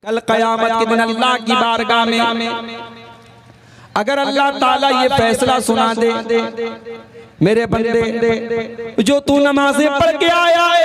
कल क़यामत के दिन अल्लाह की बारगाह में अगर अल्लाह ताला ये फैसला सुना दे, मेरे बंदे जो तू नमाजें पढ़ के आया है,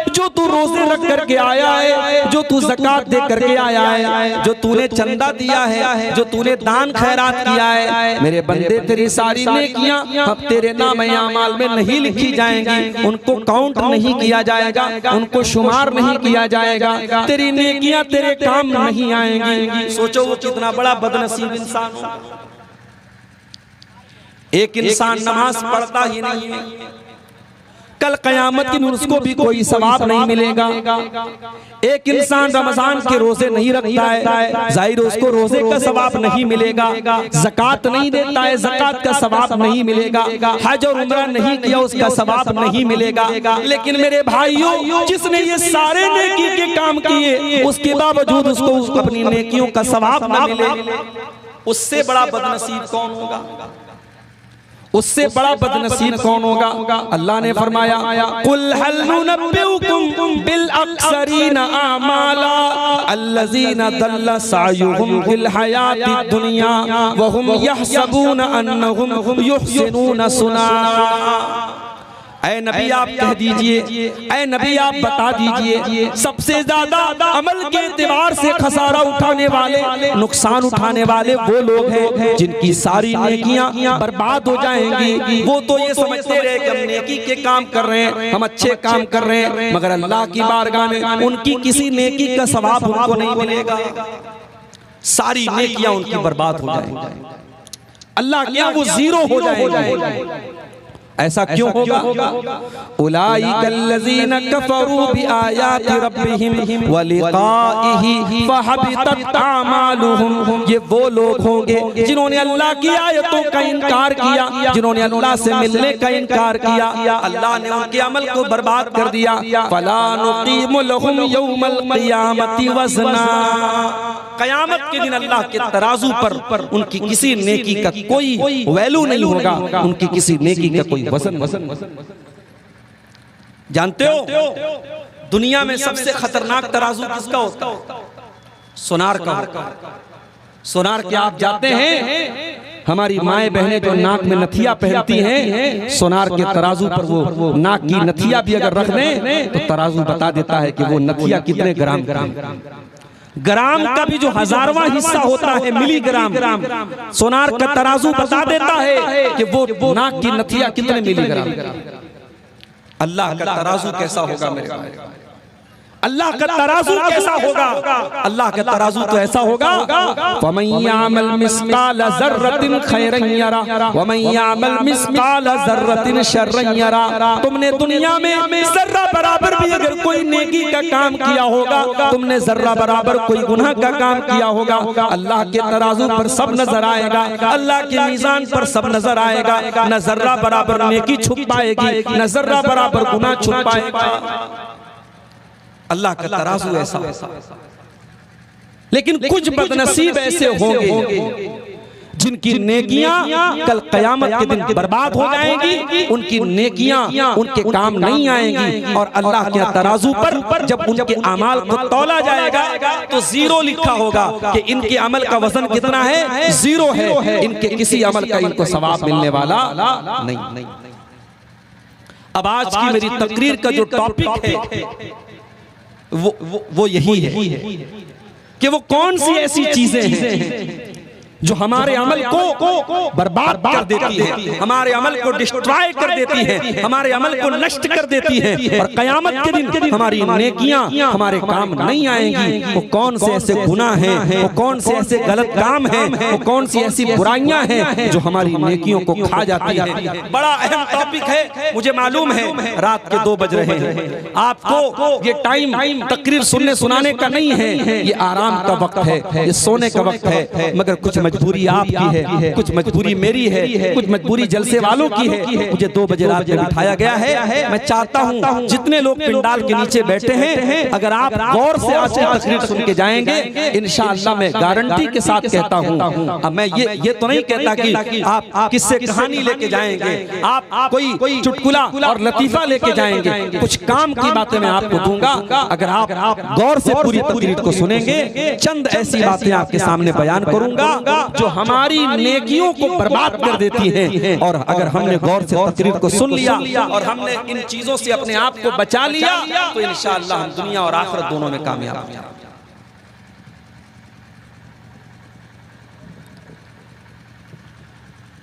जो तू रोजे रख करके आया है, जो तू ज़कात दे करके आया है, जो तूने चंदा दिया है, जो तूने दान खैरात किया है, मेरे बंदे तेरी सारी नेकियां अब तेरे नाम-ए-आमाल में नहीं लिखी जाएंगी, उनको काउंट नहीं किया जाएगा, उनको शुमार नहीं किया जाएगा, तेरी नेकियां तेरे काम नहीं आएंगी। सोचो वो कितना बड़ा बदनसीब इंसान हो। एक इंसान नमाज पढ़ता ही नहीं है, कल क़यामत के दिन उसको भी कोई सवाब नहीं मिलेगा। एक इंसान रमजान के रोजे नहीं रखता है, जाहिर उसको रोजे का सवाब नहीं मिलेगा। ज़कात नहीं देता है, ज़कात का सवाब नहीं मिलेगा। हज और उम्रा नहीं किया, उसका सवाब नहीं मिलेगा। लेकिन मेरे भाइयों, जिसने ये सारे नेकी के काम किए, उसके बावजूद उसको अपनी नेकियों का सवाब न मिले, उससे बड़ा बदनसीब कौन होगा? उससे बड़ा बदनसीब कौन होगा? अल्लाह ने फरमाया, कुल हल नुनब्बिउकुम बिल अक्सरीना आमाला अल्लज़ीना दल्ला सायुहुम फिल हयातिद दुनिया व हुम यहसबूना अन्नहुम युहसिनूना सुना। ऐ नबी आप कह दीजिए, ऐ नबी आप बता दीजिए, सबसे ज्यादा अमल के एतबार से खसारा उठाने वाले, नुकसान उठाने वाले वो लोग हैं जिनकी सारी नेकियां बर्बाद हो जाएंगी। वो तो ये समझते रहे कि हम नेकी के काम कर रहे हैं, हम अच्छे काम कर रहे हैं, मगर अल्लाह की बारगाह में उनकी किसी नेकी का सवाब उनको नहीं मिलेगा। सारी नेकियां उनकी बर्बाद हो जाएंगी। अल्लाह क्या वो जीरो हो जाएंगे। ऐसा क्यों होगा? उलाइकल्लज़ीना कफ़रू बिआयाति रब्बिहिम व लिक़ाइहि फ़हबितत आमालुहुम। ये वो लोग होंगे जिन्होंने अल्लाह की आयतों का इनकार किया, जिन्होंने अल्लाह से मिलने का इनकार किया, अल्लाह ने उनके अमल को बर्बाद कर दिया। फ़ला नुक़ीमु लहुम यौमल क़ियामति वज़ना। क़यामत के दिन अल्लाह के तराजू पर उनकी किसी नेकी का कोई वैल्यू नहीं होगा, उनकी किसी नेकी का कोई वजन। जानते हो दुनिया में सबसे खतरनाक तराजू किसका होता है? सोनार का होता है। सोनार क्या आप जानते हैं? हमारी माएं बहनें जो नाक में नथिया पहनती हैं, सोनार के तराजू पर वो नाक की नथिया भी अगर रख दें तो तराजू बता देता है कि वो नथिया कितने ग्राम ग्राम का भी जो हजारवां हिस्सा होता है, मिलीग्राम, सोनार का तराजू बता देता है कि वो नाक की नथिया कितने मिलीग्राम। अल्लाह का तराजू कैसा होगा मेरे भाई? अल्लाह का तराजू कैसा होगा? अल्लाह का तराजू तो ऐसा होगा, वमन यामल मिस्काल ज़र्रतिन खैरन यरा वमन यामल मिस्काल ज़र्रतिन शर्रन यरा। तुमने दुनिया में जर्रा बराबर भी अगर कोई नेकी का काम किया होगा, तुमने जर्रा बराबर कोई गुनाह का काम किया होगा, अल्लाह के तराजू पर सब नजर आएगा, अल्लाह के मीज़ान पर सब नजर आएगा। न जर्रा बराबर नेकी छुप पाएगी, न जर्रा बराबर गुनाह छुप पाएगा। अल्लाह का तराजू ऐसा। लेकिन कुछ बदनसीब ऐसे होंगे जिनकी नेकियां कल क़यामत के दिन बर्बाद हो जाएंगी, उनकी नेकियां उनके काम नहीं आएंगी। और अल्लाह के तराजू पर जब उनके अमाल को तौला जाएगा तो जीरो लिखा होगा कि इनके अमल का वजन कितना है? जीरो है। इनके किसी अमल का इनको सवाब मिलने वाला नहीं। अब आज की मेरी तकरीर का जो टॉपिक है वो यही है कि वो कौन सी ऐसी चीजें हैं जो हमारे अमल को बर्बाद कर देती है, हमारे अमल को डिस्ट्रॉय कर देती है, हमारे अमल को नष्ट कर देती है, और क़यामत के दिन हमारी नेकियां हमारे काम नहीं आएंगी। वो कौन से ऐसे गुनाह हैं, वो कौन से ऐसे गलत काम हैं, वो कौन सी ऐसी बुराइयां हैं जो हमारी नेकियों को खा जाती है। बड़ा अहम टॉपिक है, मुझे मालूम है रात के 2 बज रहे हैं। आपको ये टाइम तकरीर सुनने सुनाने का नहीं है, ये आराम का वक्त है, ये सोने का वक्त है, मगर कुछ मजबूरी आपकी है, कुछ मजबूरी मेरी है, कुछ मजबूरी जलसे वालों की है। मुझे 2 बजे रात में बिठाया गया है। मैं चाहता हूँ जितने लोग पिंडाल के नीचे बैठे हैं, अगर आप गौर से आज की तकरीर सुन के जाएंगे, इंशाअल्लाह मैं गारंटी के साथ कहता हूँ। अब मैं ये तो नहीं कहता कि आप किससे कहानी लेके जाएंगे, आप कोई चुटकुला और लतीफा लेके जाएंगे। कुछ काम की बातें मैं आपको दूंगा। अगर आप गौर से पूरी तकरीर को सुनेंगे, चंद ऐसी बातें आपके सामने बयान करूंगा जो हमारी नेकियों को बर्बाद कर देती हैं। और अगर हमने गौर से तकरीर को सुन लिया और हमने इन चीजों से अपने आप को बचा लिया, तो इंशाअल्लाह हम दुनिया और आखिरत दोनों में कामयाब होंगे।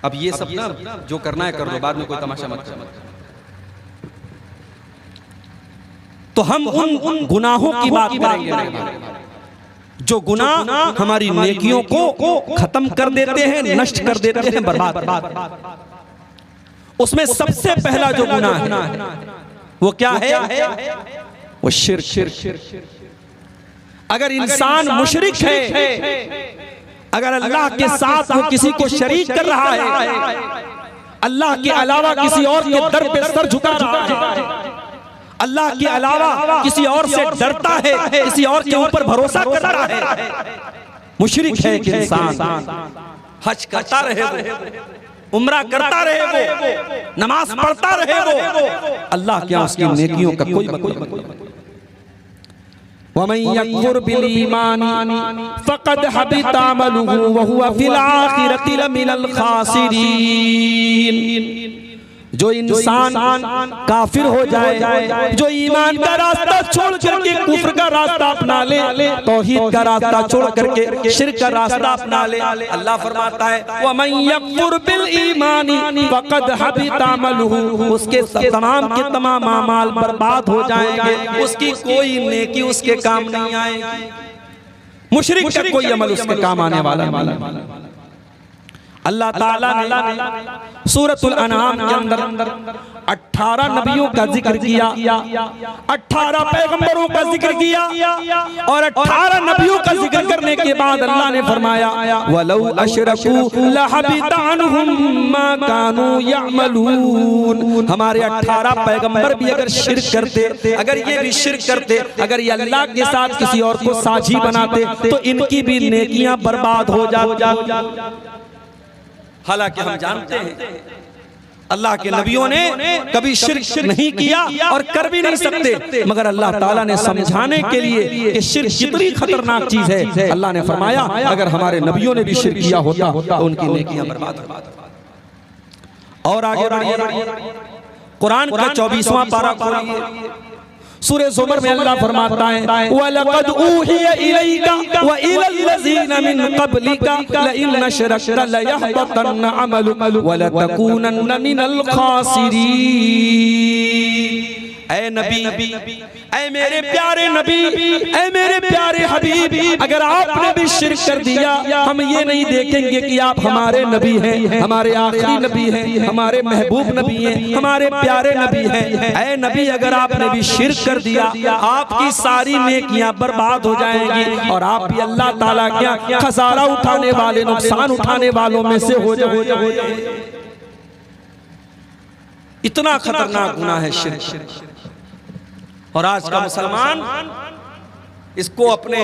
अब ये सब ना जो करना है कर लो, बाद में कोई तमाशा मत करो। तो हम उन गुनाहों की बात करेंगे जो गुनाह हमारी नेकियों को खत्म कर देते हैं, नष्ट कर देते हैं, बर्बाद। उसमें सबसे पहला जो गुनाह है वो क्या है? वो शिर्क। अगर इंसान मुशरिक है, अगर अल्लाह के साथ वो किसी को शरीक कर रहा है, अल्लाह के अलावा किसी और के दर पे सर झुका रहा है, अल्लाह के अलावा किसी और से डरता है, किसी और के ऊपर भरोसा कर रहा है, मुशरिक है कि इंसान हज करता रहे वो, उम्रा करता रहे वो, नमाज पढ़ता रहे वो, अल्लाह क्या उसकी नेकियों का कोई मतलब नहीं। वमन यकफुर बिल ईमानी फक़द हबिता अमलुहु व हुवा फिल आखिरति लमिनल खासिरीन। जो इंसान काफिर हो जाए, जो ईमान का रास्ता छोड़ करके कुफ्र का रास्ता अपना ले, तौहीद का रास्ता छोड़ करके शिर्क का रास्ता अपना ले, अल्लाह फरमाता है वमन यकफुर बिल ईमानी फक़द हबिता अमलुहु, उसके तमाम के तमाम अमाल बर्बाद हो जाएंगे, उसकी कोई नेकी उसके काम नहीं आएगी। मुशरिक का कोई अमल उसके काम आने वाला नहीं। अल्लाह ताला ने सूरतुल अनआम के अंदर 18 नबियों का जिक्र किया, 18 पैगंबरों का जिक्र किया, और 18 नबियों का जिक्र करने के बाद अल्लाह ने फरमाया वलौ अशरकू लहबिता अन्हुम मा कानू यअमलून। हमारे 18 पैगंबर भी अगर शिर्क करते, अगर ये भी शिर्क करते, अगर ये अल्लाह के साथ किसी और को साझी बनाते, तो इनकी भी नेकियां बर्बाद हो जाती। हालांकि हम जानते हैं अल्लाह के नबियों ने कभी शिर्क नहीं किया और कर भी नहीं सकते, मगर अल्लाह ताला ने समझाने के लिए कि शिर्क कितनी खतरनाक चीज है, अल्लाह ने फरमाया अगर हमारे नबियों ने भी शिर्क किया होता तो उनकी नेकियां बर्बाद हो जाती। और आगे बढ़िए, कुरान का 24वां पारा खोलिए, सूरह ज़ुमर में अल्लाह फरमाता है वलक़द ऊहिया इलैका व इलल लज़ीना मिन क़ब्लिका लइन अशरकता लयहबतन्न अमलुका व लतकूनन्न मिनल ख़ासिरीन। ऐ नबी, ऐ मेरे प्यारे नबी, ऐ मेरे प्यारे हबीब, अगर आपने भी शिर्क कर दिया, हम ये नहीं देखेंगे कि आप हमारे नबी हैं, हमारे आखिरी नबी हैं, हमारे महबूब नबी हैं, हमारे प्यारे नबी हैं। ऐ नबी, अगर आपने भी शिर्क कर दिया, आपकी सारी नेकियां बर्बाद हो जाएंगी और आप भी अल्लाह ताला क्या खसारा उठाने वाले, नुकसान उठाने वालों में से हो जाएंगे। इतना खतरनाक गुनाह है शिर्क। और आज का मुसलमान इसको अपने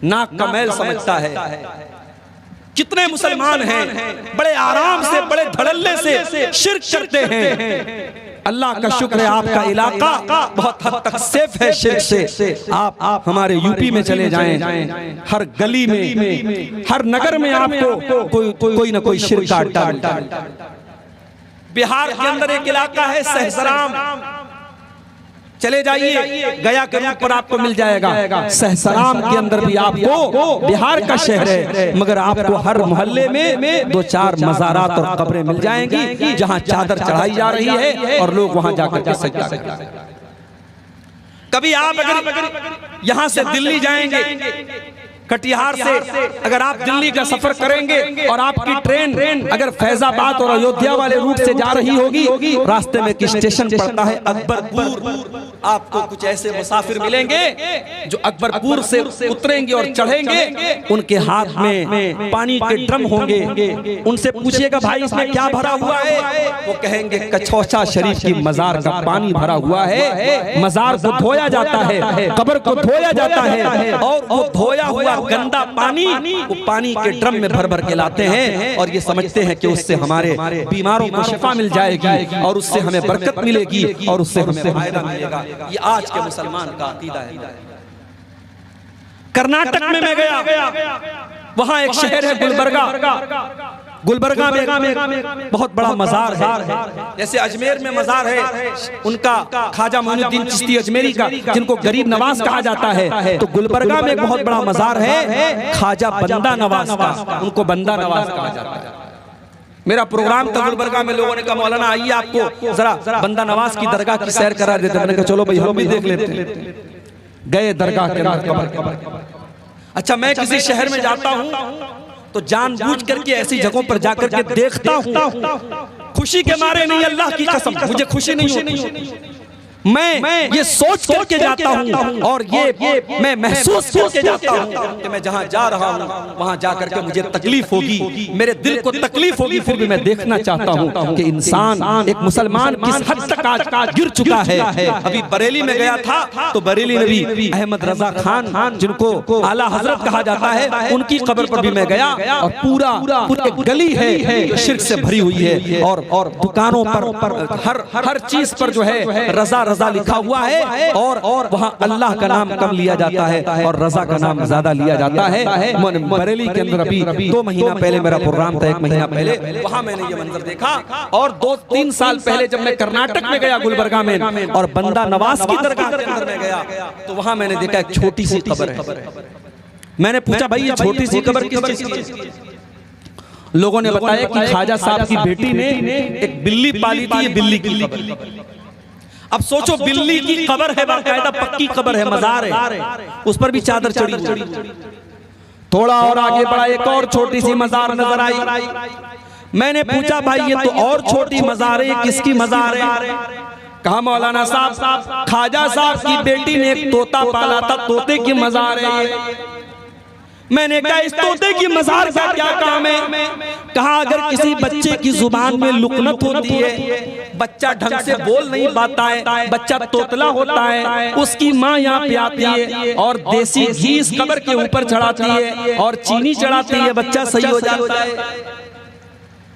नाक का मैल समझता है। कितने मुसलमान हैं बड़े आराम से, बड़े धड़ल्ले से शिर्क करते हैं। अल्लाह का शुक्र है आपका इलाका बहुत हद तक सेफ है शिर्क से। आप हमारे यूपी में चले जाएं, हर गली में, हर नगर में आपको कोई ना कोई शिर्क का अड्डा। बिहार के अंदर एक इलाका है सहसराम, चले जाइए, गया के रूट पर आपको मिल जाएगा। सहसराम के अंदर भी आपको, बिहार का शहर है, मगर आपको हर मोहल्ले में 2-4 मज़ारात और कब्रें मिल जाएंगी जहां चादर चढ़ाई जा रही है और लोग वहां जाकर के सजदा करते हैं। कभी आप अगर यहां से दिल्ली जाएंगे, कटिहार से अगर आप दिल्ली का सफर करेंगे और आपकी ट्रेन अगर फैजाबाद और अयोध्या वाले रूट से जा रही होगी, रास्ते में एक स्टेशन पड़ता है अकबरपुर। आपको कुछ ऐसे मुसाफिर मिलेंगे जो अकबरपुर से उतरेंगे और चढ़ेंगे, उनके हाथ में पानी के ड्रम होंगे। उनसे पूछिएगा भाई इसमें क्या भरा हुआ है, वो कहेंगे कछौछा शरीफ की मजार का पानी भरा हुआ है। मजार को धोया जाता है, कब्र को धोया जाता है, और वो धोया हुआ गंदा पानी वो पानी के ड्रम में भर भर के लाते हैं और ये समझते हैं कि उससे हमारे बीमारों को शिफा मिल जाएगी और उससे हमें बरकत मिलेगी और उससे हमें फायदा मिलेगा। ये आज के मुसलमान का अकीदा है। कर्नाटक में मैं गया, वहां एक शहर है गुलबर्गा। गुलबर्गा में बहुत बड़ा मजार है। जैसे अजमेर में मजार है उनका ख्वाजा मोइनुद्दीन चिश्ती अजमेरी का, जिनको गरीब नवाज कहा जाता है, तो गुलबर्गा में एक बहुत बड़ा मजार है ख्वाजा बंदा नवाज का, उनको बंदा नवाज कहा जाता है। मेरा प्रोग्राम था गुलबर्गा में, लोगों ने कहा मौलाना आइए आपको जरा बंदा नवाज की दरगाह की सैर करा देते। मैंने कहा चलो भाई हम भी देख लेते हैं। गए दरगाह के अंदर। अच्छा, मैं किसी शहर में जाता हूँ तो जानबूझ करके ऐसी जगहों पर जाकर के देखता हूँ, खुशी के मारे नहीं, अल्लाह की कसम मुझे खुशी नहीं होती। मैं ये सोच करके जाता हूँ और ये मैं महसूस करके जाता हूँ कि मैं जहाँ जा रहा हूँ वहाँ जाकर के मुझे तकलीफ होगी, मेरे दिल को तकलीफ होगी, फिर भी मैं देखना चाहता हूँ कि इंसान एक मुसलमान किस हद तक आज गिर चुका है। अभी बरेली में गया था तो बरेली में भी अहमद रजा खान जिनको आला हजरत कहा जाता है, उनकी कब्र पर भी मैं गया और पूरा एक गली है जो शिर्क से भरी हुई है और दुकानों पर हर चीज पर जो है रजा रजा लिखा हुआ है और वहाँ अल्लाह का नाम कम लिया जाता है और रजा का नाम ज्यादा लिया जाता है। बरेली के अंदर अभी 2 महीना पहले मेरा प्रोग्राम था, 1 महीना पहले, वहाँ मैंने ये मंजर देखा। और 2-3 साल पहले जब मैं कर्नाटक में गया गुलबर्गा में और बंदा नवाज की दरगाह के अंदर में गया तो वहाँ मैंने देखा एक छोटी सी कब्र है। मैंने पूछा भाई ये छोटी सी कब्र किस चीज की? लोगों ने बताया कि ख्वाजा साहब की बेटी ने एक बिल्ली पाली थी, ये बिल्ली की कब्र। अब सोचो बिल्ली की कब्र है, बाकायदा पक्की कब्र है, मजार है, उस पर भी चादर चढ़ी। थोड़ा और आगे बढ़ा, एक और छोटी सी मजार नजर आई। मैंने पूछा भाई ये तो और छोटी मजार है, किसकी मजार है? कहा मौलाना साहब ख्वाजा साहब की बेटी ने एक तोता पाला था, तोते की मजार है। मैंने कहा इस तोते की मजार का क्या काम है? कहा अगर किसी बच्चे की जुबान में लुकनत होती है, बच्चा ढंग से बोल नहीं पाता है, बच्चा तोतला होता है, उसकी माँ यहाँ पे आती है और देसी घी इस कब्र के ऊपर चढ़ाती है और चीनी चढ़ाती है, बच्चा सही हो जाता है।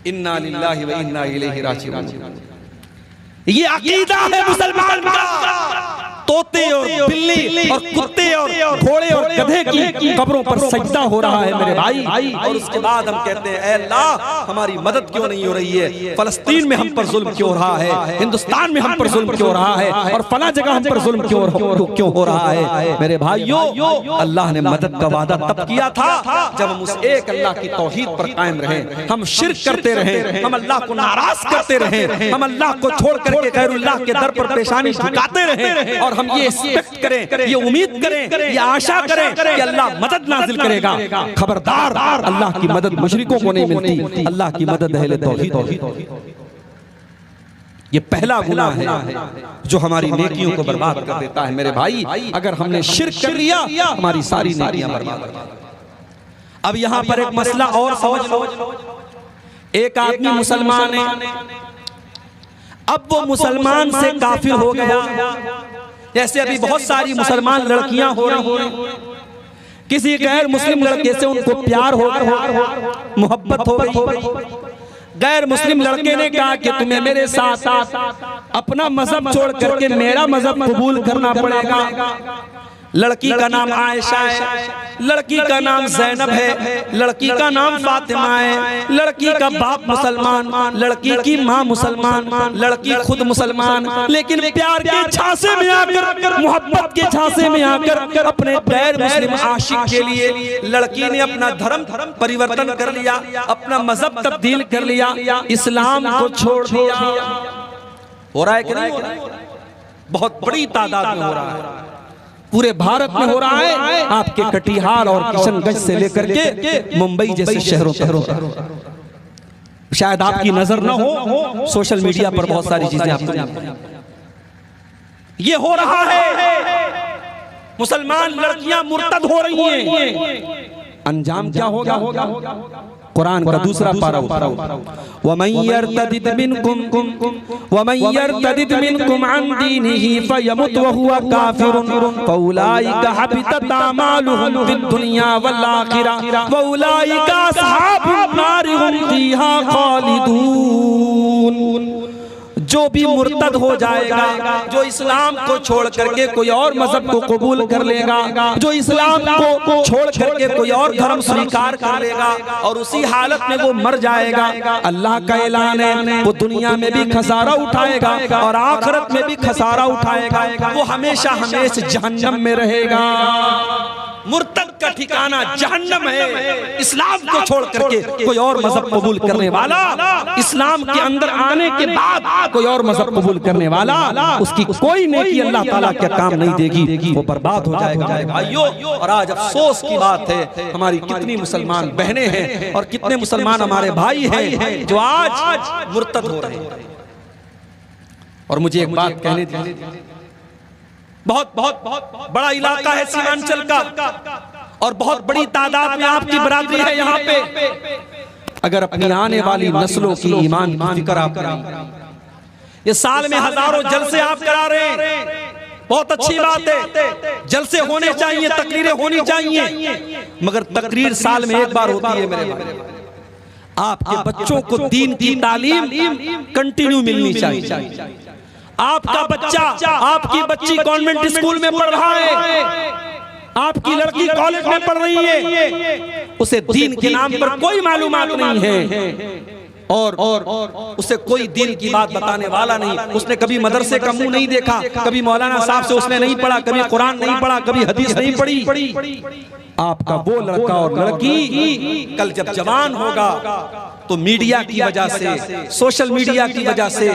इन्ना लिल्लाहि व इन्ना इलैहि राजिऊन। ये अकीदा है मुसलमान का। तोते और बिल्ली और कुत्ते और घोड़े और गधे की कब्रों पर सजदा हो रहा है मेरे भाई। और उसके बाद हम कहते हैं ऐ अल्लाह हमारी मदद क्यों नहीं हो रही है? फलस्तीन में हम पर जुल्म क्यों हो रहा है? हिंदुस्तान में हम पर जुल्म क्यों हो रहा है? और फला जगह हम पर जुल्म क्यों हो रहा है? मेरे भाइयों, अल्लाह ने मदद का वादा तब किया था जब हम उस एक अल्लाह की तौहीद पर कायम रहे। हम शिर्क करते रहे, हम अल्लाह को नाराज करते रहे, हम अल्लाह को छोड़ करके गैरुल्लाह के दर पर पेशानी झुकाते रहे और हम ये एक्सपेक्ट करें, ये उम्मीद करें, ये आशा करें कि अल्लाह मदद नाजिल करेगा। खबरदार, अल्लाह की मदद मुशरिकों को नहीं मिलती, अल्लाह की मदद अहले तौहीद। ये पहला गुनाह है जो हमारी नेकियों को बर्बाद कर देता है मेरे भाई। अगर हमने शिर्क कर लिया हमारी सारी नेकियां बर्बाद। अब यहां पर एक मसला और समझ लो। एक आदमी मुसलमान है, अब वो मुसलमान से काफिर हो गया। जैसे अभी बहुत सारी मुसलमान लड़कियां हो रही हैं, किसी गैर मुस्लिम लड़के से उनको प्यार हो गया, मोहब्बत हो गई। गैर मुस्लिम लड़के ने कहा कि तुम्हें मेरे साथ अपना मजहब छोड़ करके मेरा मजहब कबूल करना पड़ेगा। लड़की का नाम आयशा है, लड़की का नाम जैनब है, लड़की का नाम फातिमा है, लड़की का बाप मुसलमान, लड़की की माँ मुसलमान, लड़की खुद मुसलमान, लेकिन प्यार के झांसे में आकर, मोहब्बत के झांसे में आकर अपने गैर मुस्लिम आशिक के लिए लड़की ने अपना धर्म परिवर्तन कर लिया, अपना मजहब तब्दील कर लिया, इस्लाम को छोड़ दिया। हो रहा है कि नहीं हो रहा है? बहुत बड़ी तादाद में हो रहा है। पूरे भारत में हो रहा है, आपके कटिहार और किशनगंज से लेकर के मुंबई जैसे शहरों तक। शायद आपकी नजर ना हो, सोशल मीडिया पर बहुत सारी चीजें आपको ये हो रहा है। मुसलमान लड़कियां मुर्तद हो रही हैं, अंजाम क्या होगा? कुरान का दूसरा पारा वमन यर्तदिद मिनकुम अन दीनिही फयमुत वहुवा काफिरुन फउलाइका हबितत अमालुहुम फिद दुनिया वल आखिरह वउलाइका अस्हाबुन नार हुम फीहा खालिदून। जो भी मुर्तद हो जाएगा, जो इस्लाम को छोड़ करके कोई और मजहब को कबूल कर लेगा, जो इस्लाम को छोड़ करके कोई और धर्म स्वीकार कर लेगा और उसी हालत में वो मर जाएगा, अल्लाह का ऐलान है वो दुनिया में भी खसारा उठाएगा और आखिरत में भी खसारा उठाएगा। वो हमेशा हमेशा जहन्नम में रहेगा। मुर्तद का ठिकाना जहन्नम है। इस्लाम को छोड़ करके कोई और मजहब कबूल करने वाला, इस्लाम के अंदर आने के बाद कोई और मजहब कबूल करने वाला, उसकी कोई नेकी अल्लाह ताला क्या काम नहीं देगी, वो बर्बाद हो जाएगा भाइयों। और आज अफसोस की बात है, हमारी कितनी मुसलमान बहनें हैं और कितने मुसलमान हमारे भाई हैं जो आज मुर्तद हो रहे हैं। और मुझे एक बात कहने दीजिए, बहुत बहुत बहुत बड़ा इलाका है सीमांचल का और बहुत बड़ी तादाद में आपकी बरादरी है यहाँ पे। अगर अपनी आने वाली नस्लों की ईमान की फिक्र आप करें, ये साल में हजारों जलसे आप करा रहे हैं, बहुत अच्छी बात है, जलसे होने चाहिए, तकरीरें होनी चाहिए, मगर तकरीर साल में एक बार होती है मेरे भाई। आपके बच्चों को दीन की तालीम कंटिन्यू मिलनी चाहिए। आपका बच्चा, आपकी बच्ची कॉन्वेंट स्कूल में पढ़ रहा है, आपकी लड़की कॉलेज में पढ़ रही है, उसे दीन के नाम पर कोई मालूमात नहीं है और उसे कोई दीन की बात बताने वाला नहीं। उसने कभी मदरसे का मुंह नहीं देखा, कभी मौलाना साहब से उसने नहीं पढ़ा, कभी कुरान नहीं पढ़ा, कभी हदीस नहीं पढ़ी। आपका वो लड़का और लड़की कल जब जवान होगा तो मीडिया की वजह से, सोशल मीडिया की वजह से,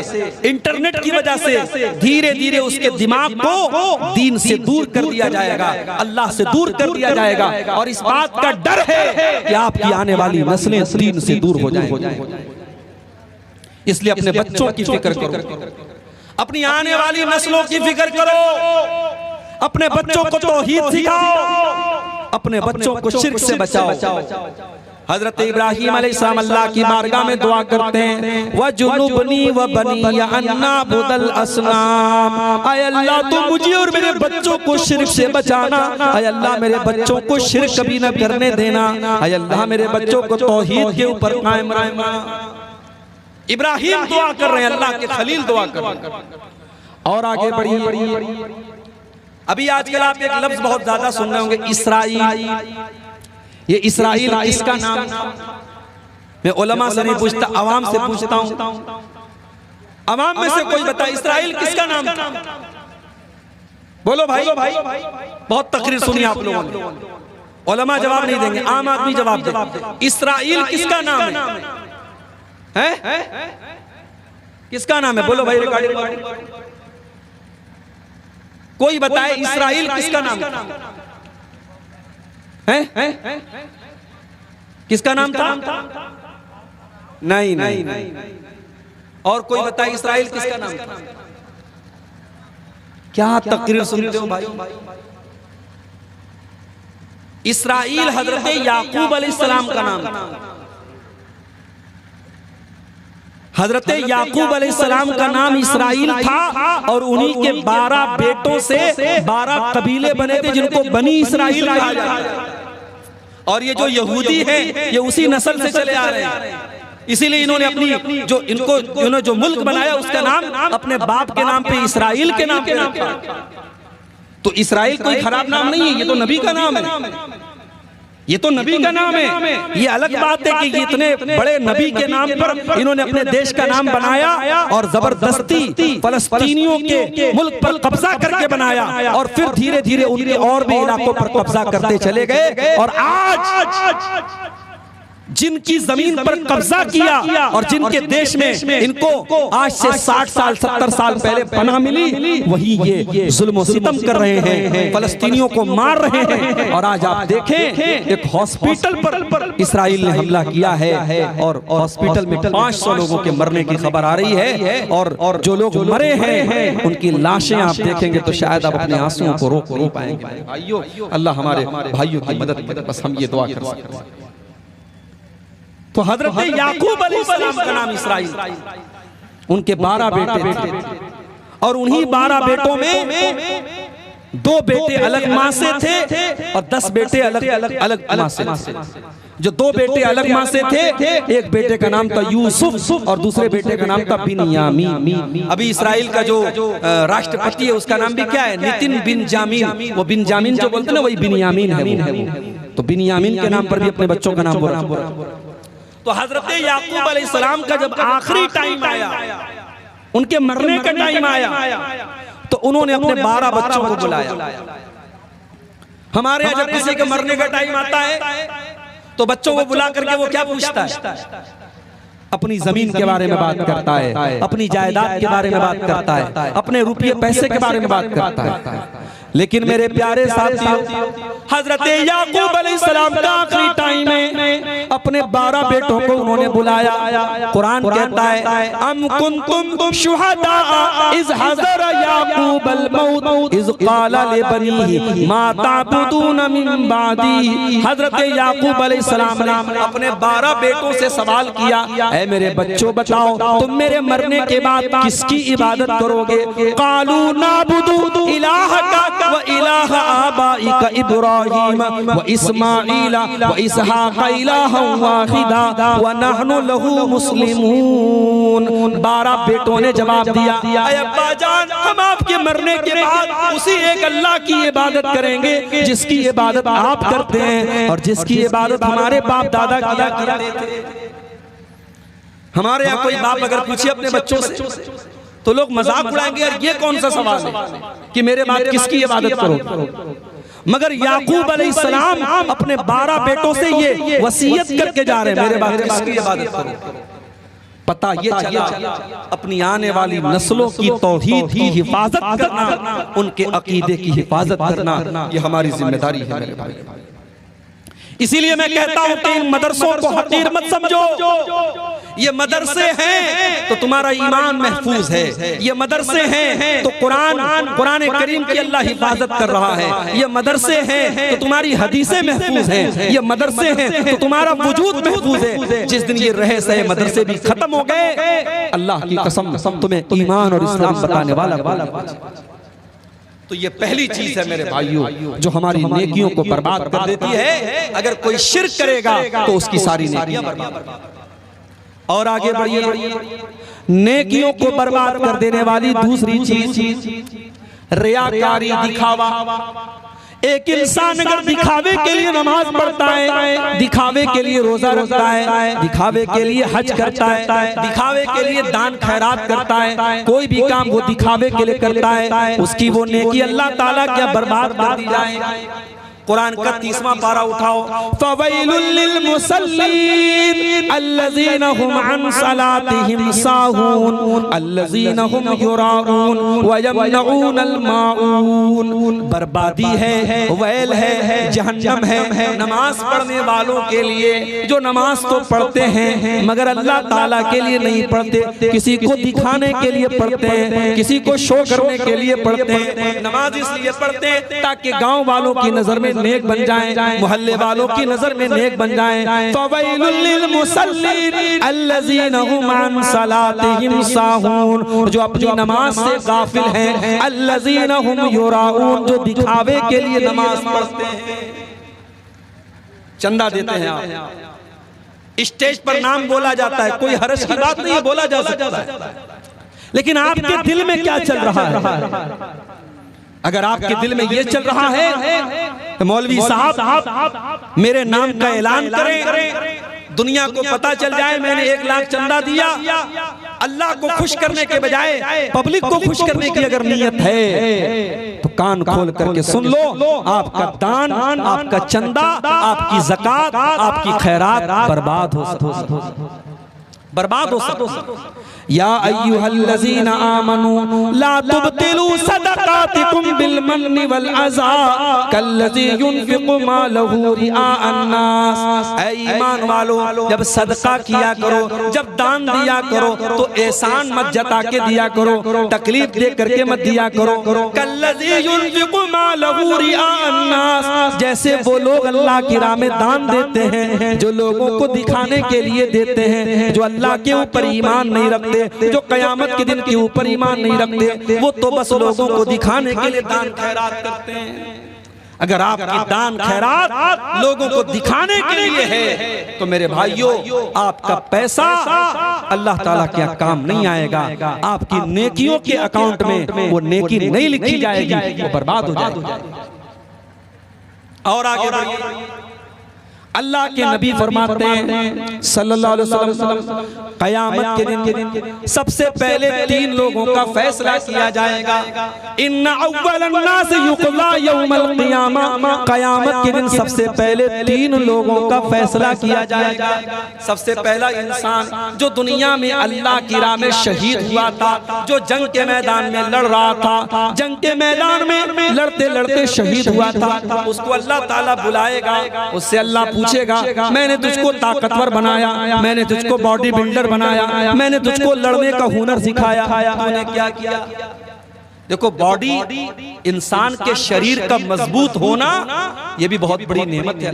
इंटरनेट की वजह से धीरे धीरे उसके दिमाग को दीन से दूर कर दिया जाएगा, अल्लाह से दूर कर दिया जाएगा। और इस बात का डर है कि आपकी आने वाली नस्लें दीन से दूर हो जाएंगी। इसलिए अपने बच्चों की फिक्र करो, अपनी आने वाली नस्लों की फिक्र करो, अपने बच्चों को तौहीद सिखाओ, अपने बच्चों को शिर्क से बचाओ। हजरत इब्राहिम अलैहिस्सलाम अल्लाह की बारगाह में दुआ करते हैं, वजुनुबनी व बनिया अन्ना बुदल असनाम। आय अल्लाह तू मुझे और मेरे बच्चों को शिर्क से बचाना, आय अल्लाह मेरे बच्चों को शिर्क कभी न करने देना, आय अल्लाह मेरे बच्चों को तौहीद के ऊपर कायम रखना। इब्राहिम दुआ कर रहे हैं, अल्लाह के खलील दुआ कर रहे हैं। और आगे बढ़िए, अभी आजकल आप एक लफ्ज बहुत ज्यादा सुन रहे होंगे, इसराइल। ये इसराइल किसका नाम? मैं उलमा से नहीं पूछता, अवाम से पूछता हूं। अवाम में से कोई बता, इसराइल किसका नाम? बोलो भाई, बहुत तकरीर सुनी आप लोगों ने, उलमा जवाब नहीं देंगे, आम आदमी जवाब दे। इसराइल किसका नाम है? किसका नाम है? बोलो भाई, रिकॉर्डिंग कोई बताए, इसराइल किसका नाम है? किसका नाम था? नहीं। और कोई बताए इसराइल किसका नाम था? क्या तकरीर सुनते हो भाई? इसराइल हजरत याकूब अलैहिस्सलाम का नाम था। हजरत याकूब अलैहिस्सलाम का नाम इसराइल था और उन्हीं के 12 बेटों से 12 कबीले बने थे जिनको बनी इसराइल कहा जाता है। और ये जो यहूदी हैं ये उसी नस्ल से चले आ रहे हैं, इसीलिए इन्होंने अपनी जो मुल्क बनाया उसका नाम अपने बाप के नाम पे, इसराइल के नाम पे रखा। तो इसराइल कोई खराब नाम नहीं है, ये तो नबी का नाम है, ये तो नबी का नाम है। ये अलग बात है कि इतने बड़े नबी के नाम पर इन्होंने अपने देश का नाम बनाया और जबरदस्ती फलस्तीनियों के मुल्क पर कब्जा करके बनाया और फिर धीरे धीरे उनके और भी इलाकों पर कब्जा करते चले गए। और आज जिनकी जमीन पर कब्जा किया और जिनके देश में इनको आज से 60 साल 70 साल पहले पनाह मिली, वही ये जुल्म सितम कर रहे हैं, फलस्तीनियों को मार रहे हैं। और आज आप देखें एक हॉस्पिटल पर इसराइल ने हमला किया है और हॉस्पिटल में 500 लोगों के मरने की खबर आ रही है, और जो लोग मरे हैं उनकी लाशें आप देखेंगे तो शायद आप अपने आंसुओं को रोक नहीं पाएंगे। भाइयों, अल्लाह हमारे भाइयों की मदद करे, बस हम ये दुआ कर सकते हैं। तो हजरत याकूब अलैहिस्सलाम का नाम इसराइल, उनके 12 बेटे थे और उन्हीं 12 बेटों में 2 बेटे अलग मां से थे और 10 बेटे अलग मां से थे। जो 2 बेटे अलग मां से थे, एक बेटे का नाम था यूसुफ और दूसरे बेटे का नाम था बिन्यामीन। अभी इसराइल का जो राष्ट्रपति है उसका नाम भी क्या है? नितिन बिन्यामीन। वो बिन्यामीन जो बोलते हैं ना, वही बिन्यामीन है। तो बिन्यामीन के नाम पर भी अपने बच्चों का नाम बोला। तो हजरत याकूब अलैहिस्सलाम का जब आखिरी टाइम आया, उनके मरने का टाइम आया, तो उन्होंने अपने 12 बच्चों को बुलाया। हमारे यहाँ जब किसी के मरने का टाइम आता है तो बच्चों को बुला करके वो क्या पूछता है? अपनी जमीन के बारे में बात करता है, अपनी जायदाद के बारे में बात करता है, अपने रुपये पैसे के बारे में बात करता है। लेकिन मेरे प्यारे साथियों, हजरत याकूब अलैहिस्सलाम का आखिरी टाइम में अपने 12 बेटों को उन्होंने बुलाया। कुरान कहता है, अम कुंतुम शुहदा इज़ हज़र याकूब अल मौत इज़ क़ाला लिबनीहि मा ताबुदून मिन बादी। हजरत याकूब अलैहिस्सलाम ने अपने 12 बेटों से सवाल किया, ऐ मेरे बच्चों बताओ तुम मेरे मरने के बाद किसकी इबादत करोगे? क़ालू नाबुदु इलाहका व इलाह आबाइका इब्राहीम व इस्माईल व इसहाक इलाहा वाहिदा व नहनु लहू मुस्लिमून। 12 बेटों ने जवाब दिया, ऐ अब्बा जान, हम आपके मरने के बाद उसी एक अल्लाह की इबादत करेंगे जिसकी इबादत आप करते हैं और जिसकी इबादत हमारे बाप दादा किया करते थे। हमारे यहाँ कोई बाप अगर पूछे अपने बच्चों से तो लोग मजाक उड़ाएंगे, यार ये कौन सा सवाल है कि मेरे बाद किसकी इबादत करो? मगर याकूब अलैहिस्सलाम अपने 12 बेटों से ये वसीयत करके जा रहे हैं, मेरे बाद किसकी इबादत करो? पता ये चला अपनी आने वाली नस्लों की तौहीद की हिफाजत करना, उनके अकीदे की हिफाजत करना, ये हमारी जिम्मेदारी है मेरे भाई। इसीलिए मैं कहता हूं कि इन मदरसों को हकीर मत समझो। ये मदरसे हैं तो तुम्हारा ईमान महफूज है, ये मदरसे हैं तो कुरान करीम की अल्लाह हिफाजत कर रहा है, ये मदरसे हैं तो तुम्हारी हदीसें महफूज हैं, ये मदरसे हैं तो तुम्हारा वजूद महफूज है। जिस दिन ये रहे सहे मदरसे भी खत्म हो गए, अल्लाह की कसम तुम्हें ईमान और इस्लाम बताने वाला। तो ये पहली चीज है मेरे भाइयों जो हमारी नेकियों को बर्बाद कर देती है। अगर कोई शिर्क करेगा तो उसकी सारी नेकियां बर्बाद। और आगे बढ़िए, नेकियों को बर्बाद कर देने वाली दूसरी चीज रियाकारी, दिखावा। एक इंसान अगर दिखावे के लिए नमाज पढ़ता है, दिखावे के लिए रोजा रखता है, दिखावे के लिए हज करता है, दिखावे के लिए दान खैरात करता है, कोई भी काम वो दिखावे के लिए करता है, उसकी वो नेकी अल्लाह ताला क्या बर्बाद कर दी जाए। कुरान का 30वां पारा उठाओ, फवैलुल लिल मुसल्लीन अल्लज़ीना हुम अन सलातिहिम साहून अल्लज़ीना हुम युराऊन व यमनऊनल माऊन। बर्बादी है, वैल है, जहन्नम है नमाज पढ़ने वालों के लिए जो नमाज तो पढ़ते हैं मगर अल्लाह ताला के लिए नहीं पढ़ते, किसी को दिखाने के लिए पढ़ते हैं, किसी को शो करने के लिए पढ़ते हैं। नमाज इसलिए पढ़ते हैं ताकि गाँव वालों की नजर में नेक बन जाएं, मोहल्ले वालों की नजर में नेक बन जाएं। फवैलुल लिल मुसल्लीन अल्लज़ीना हुम अन सलातिहिम साहून, जो अपनी नमाज से गाफिल हैं, अल्लज़ीना हुम युराऊन, जो दिखावे के लिए नमाज पढ़ते हैं, चंदा देते हैं। आप स्टेज पर नाम बोला जाता है, कोई हर्ज की बात नहीं है, बोला जा सकता है, लेकिन आपके दिल में क्या चल रहा है? अगर आपके दिल में ये चल रहा है तो मौलवी साहब मेरे नाम का ऐलान करें, दुनिया को पता चल जाए मैंने 1 लाख चंदा दिया, अल्लाह को खुश करने के बजाय पब्लिक को खुश करने की अगर नीयत है तो कान खोल करके सुन लो, आपका दान, आपका चंदा, आपकी ज़कात, आपकी खैरात बर्बाद हो सकती। या अय्युहल्लज़ीना आमनू ला तुबतिलू सदक़ातिकुम बिलमन्नि वल अज़ा कल्लज़ी युनफ़िक़ु मालहू रिआअन नास। ऐ ईमान वालो, जब सदका किया करो, जब दान दिया करो तो एहसान मत जता के दिया करो, तकलीफ दे करके मत दिया करो। कल्लज़ी युनफ़िक़ु मालहू रिआअन नास, जैसे वो लोग अल्लाह की राह में दान देते हैं, जो लोगों को दिखाने के लिए देते हैं, जो अल्लाह के ऊपर ईमान नहीं रखते, जो कयामत के दिन के ऊपर ईमान नहीं रखते, वो तो बस लोगों को दिखाने के लिए दान खैरात करते हैं। अगर आपकी दान खैरात लोगों को दिखाने के लिए है तो मेरे भाइयों, आपका पैसा अल्लाह ताला के काम नहीं आएगा, आपकी नेकियों के अकाउंट में वो नेकी नहीं लिखी जाएगी, वो बर्बाद हो जाएगी। और आगे बढ़िए, अल्लाह के नबी फरमाते हैं सल्लल्लाहु अलैहि वसल्लम, क़यामत के दिन सबसे पहले 3 लोगों का फैसला किया जाएगा। इन्ना अव्वलन नास युक़ज़ा यौमल क़ियामा, क़यामत के दिन सबसे पहले 3 लोगों का फैसला किया जाएगा। सबसे पहला इंसान जो दुनिया में अल्लाह की राह में शहीद हुआ था, जो जंग के मैदान में लड़ रहा था, जंग के मैदान में लड़ते लड़ते शहीद हुआ था, उसको अल्लाह ताला बुलाएगा, उससे अल्लाह पूछेगा, मैंने तुझको ताकतवर बनाया, मैंने तुझको बॉडी बिल्डर बनाया, मैंने तुझको लड़ने का हुनर सिखाया, तूने क्या किया? देखो, बॉडी इंसान के शरीर का मजबूत होना ये भी बहुत बड़ी नेमत है।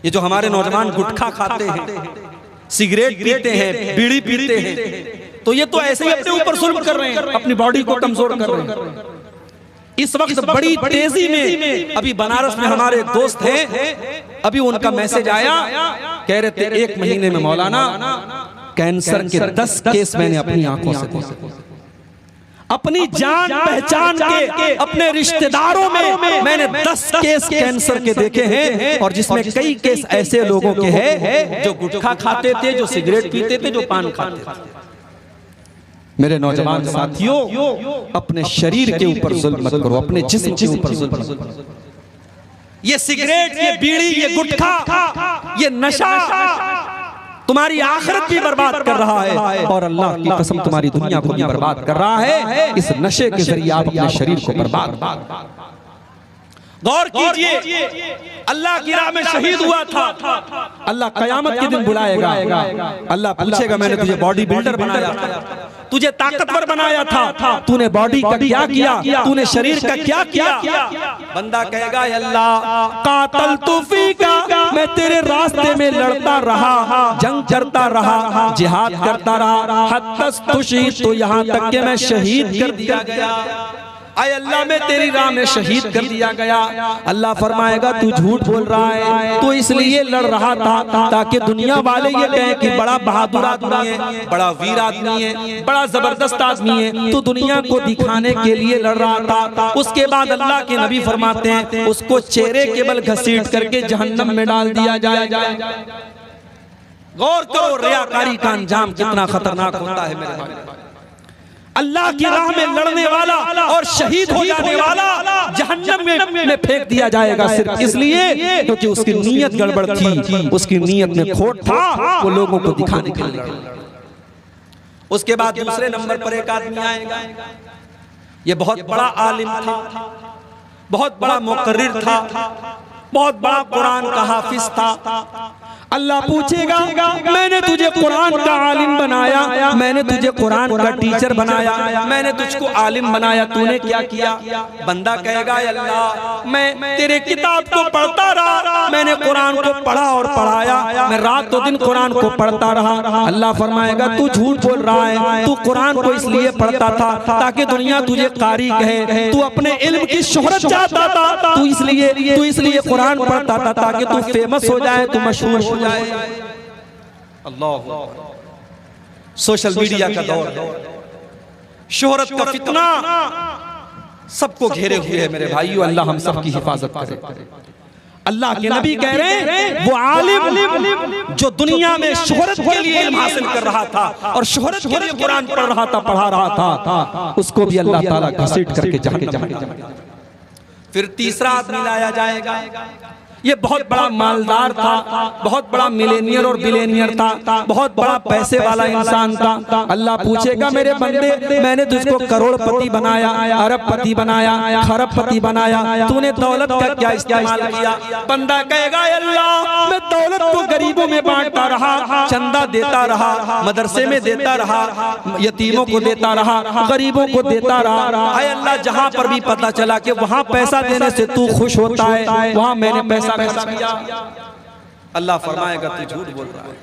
ये जो हमारे नौजवान गुटखा खाते हैं, सिगरेट पीते हैं, बीड़ी पीते हैं, तो ये तो ऐसे ही अपने ऊपर जुल्म कर रहे हैं, अपनी बॉडी को कमजोर कर रहे हैं। इस वक्त बड़ी तेजी में अभी बनारस में हमारे एक दोस्त हैं, अभी उनका मैसेज आया, कह रहे थे 1 महीने में मौलाना कैंसर के 10 केस मैंने अपनी आंखों से देखे, अपनी जान पहचान के अपने रिश्तेदारों में मैंने 10 केस कैंसर के देखे हैं, और जिसमें कई केस ऐसे लोगों के हैं जो गुटखा खाते थे, जो सिगरेट पीते थे, जो पान खाते थे। मेरे नौजवान साथियों, अपने शरीर के ऊपर जुल्म मत करो, अपने जिस्म के ऊपर जुल्म मत करो। ये सिगरेट, ये बीड़ी, ये गुटखा, ये नशा तुम्हारी आखिरत भी बर्बाद कर रहा है, और अल्लाह की कसम तुम्हारी दुनिया को भी बर्बाद कर रहा है। इस नशे के जरिए आप अपने शरीर को बर्बाद। गौर कीजिए, अल्लाह की राह में शहीद हुआ था, अल्लाह कयामत के दिन बुलाएगा, अल्लाह पूछेगा, मैंने तुझे बॉडी बिल्डर बनाया था, तुझे ताकतवर बनाया था, तूने बॉडी का क्या किया, तूने शरीर का क्या किया? बंदा कहेगा, अल्लाह कातलतु फीका, मैं तेरे रास्ते में लड़ता रहा, जंग करता रहा, जिहाद करता रहा, हत्तस्तुशीत, तो यहाँ तक कि मैं शहीद कर दिया गया। आय अल्लाह, मैं तेरी राह में शहीद कर दिया गया। अल्लाह फरमाएगा, तू झूठ बोल रहा है, तू इसलिए लड़ रहा था ताकि दुनिया वाले ये कहें कि बड़ा बहादुर आदमी है, बड़ा वीर आदमी है, बड़ा जबरदस्त आदमी है, तू दुनिया को दिखाने के लिए लड़ रहा था। उसके बाद अल्लाह के नबी फरमाते हैं, उसको चेहरे के बल घसीट करके जहन्नम में डाल दिया जाएगा। गौर करो, रियाकारी का अंजाम कितना खतरनाक होता है मेरे भाई। अल्लाह की राह में लड़ने वाला और शहीद हो जाने वाला जहन्नम में फेंक दिया जाएगा, सिर्फ इसलिए क्योंकि उसकी नीयत गड़बड़ थी, उसकी नीयत में खोट था, वो लोगों को दिखाने के लिए। उसके बाद दूसरे नंबर पर एक आदमी आएगा, ये बहुत बड़ा आलिम था, बहुत बड़ा मुकर्रिर था, बहुत बड़ा कुरान का हाफिज था। अल्लाह पूछेगा, मैंने तुझे कुरान का आलिम बनाया, मैंने तुझे कुरान का टीचर बनाया, मैंने तुझको आलिम बनाया, तूने क्या किया? बंदा कहेगा, अल्लाह मैं तेरे किताब को पढ़ता रहा, मैंने कुरान को पढ़ा और पढ़ाया, मैं रात तो दिन कुरान को पढ़ता रहा। अल्लाह फरमाएगा, तू झूठ बोल रहा है, तू कुरान को इसलिए पढ़ता था ताकि दुनिया तुझे कारी कहे, तू अपने इल्म की शोहरत चाहता था, तू इसलिए कुरान पढ़ता था ताकि तू फेमस हो जाए, तू मशहूर हो जाए। अल्लाह, सोशल मीडिया का दौर है, शोहरत का फितना सबको घेरे हुए है मेरे भाइयों। अल्लाह हम सब की हिफाजत करे। अल्लाह के नबी कह रहे हैं वो आलिम जो दुनिया में शोहरत के लिए इल्म हासिल कर रहा था और शोहरत के लिए कुरान पढ़ रहा था, पढ़ा रहा था, उसको भी अल्लाह ताला घसीट करके जहन्नम। फिर तीसरा आदमी लाया जाएगा, ये बहुत बड़ा मालदार था, बहुत बड़ा मिलेनियर और बिलेनियर था, बहुत बड़ा पैसे वाला इंसान था। अल्लाह पूछेगा मेरे बंदे मैंने तुझको करोड़पति बनाया, अरबपति बनाया, खरबपति बनाया, तूने दौलत का क्या इस्तेमाल किया? बंदा कहेगा अल्लाह मैं दौलत को गरीबों में बांटता रहा, चंदा देता रहा, मदरसे में देता रहा, यतीमों को देता रहा, गरीबों को देता रहा। हाय अल्लाह जहाँ पर भी पता चला कि वहाँ पैसा देने से तू खुश होता है, वहाँ मैंने पैसा किया। अल्लाह फरमाएगा तू झूठ बोल रहा है,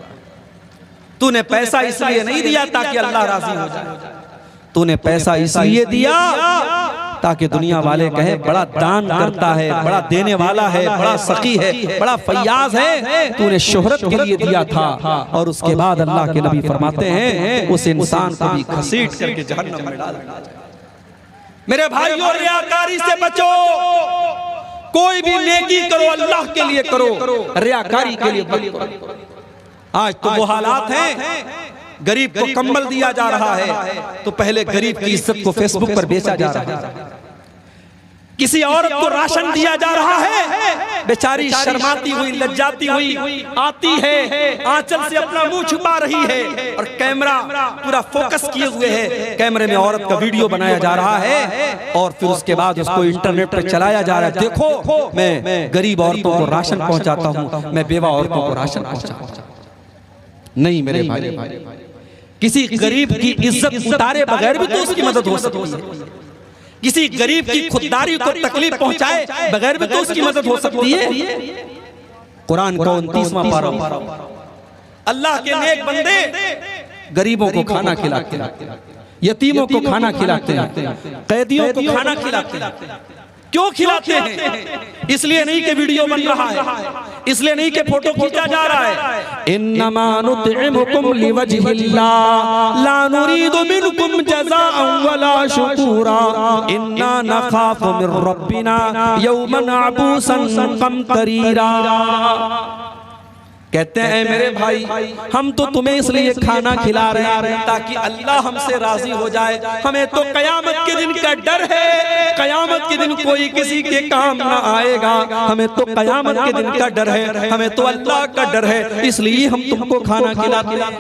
तूने पैसा इसलिए नहीं दिया ताकि अल्लाह राजी हो जाए, तूने पैसा इसलिए दिया ताकि दुनिया वाले कहे बड़ा दान करता है, बड़ा देने वाला है, बड़ा सखी है, बड़ा फैयाज है। तूने शोहरत के लिए दिया था। और उसके बाद अल्लाह के नबी फरमाते हैं उस इंसान को भी घसीट करके जहन्नम में डाल दिया जाए। मेरे भाइयों रियाकारी से बचो, कोई भी नेकी करो अल्लाह के लिए करो, रियाकारी के लिए मत करो। आज तो वो हालात हैं, गरीब को कंबल दिया जा रहा है तो पहले गरीब की इज्जत को फेसबुक पर बेचा जा रहा है, किसी औरत को राशन दिया जा रहा है, बेचारी शर्माती हुई लज्जाती हुई आती है, आंचल से अपना मुंह छुपा रही है और कैमरा पूरा फोकस किए हुए है, कैमरे में औरत का वीडियो बनाया जा रहा है और फिर उसके बाद उसको इंटरनेट पर चलाया जा रहा है। देखो मैं गरीब औरतों को राशन पहुंचाता हूं, मैं बेवा औरतों को राशन पहुंचाता हूं। नहीं मेरे भाई, किसी गरीब की इज्जत उतारे बगैर भी तो उसकी मदद हो सकती है, किसी गरीब की खुददारी को तकलीफ पहुंचाए बगैर भी तो उसकी मदद हो सकती है। कुरान का 29वां पारा, अल्लाह के नेक बंदे गरीबों को खाना खिलाते हैं, यतीमों को खाना खिलाते हैं, कैदियों को खाना खिलाते हैं। क्यों खिलाते हैं? इसलिए नहीं कि वीडियो बन रहा है, इसलिए नहीं कि फोटो खींचा जा रहा है। इन्नमा नुतइमुकुम लिवजहिल्लाह ला नुरीदु मिनकुम जज़ाअन वला शुकूरा इन्ना नखाफु मिर रब्बिना यौमन अबूसन कमतरीरा। कहते हैं मेरे भाई हम तो तुम्हें इसलिए खाना खिला रहे हैं ताकि अल्लाह हमसे राजी हो जाए, हमें तो कयामत के दिन का डर है, कयामत के दिन कोई किसी के काम ना आएगा, हमें तो कयामत के दिन का डर है, हमें तो अल्लाह का डर है, इसलिए हम तुमको खाना खिलाते हैं।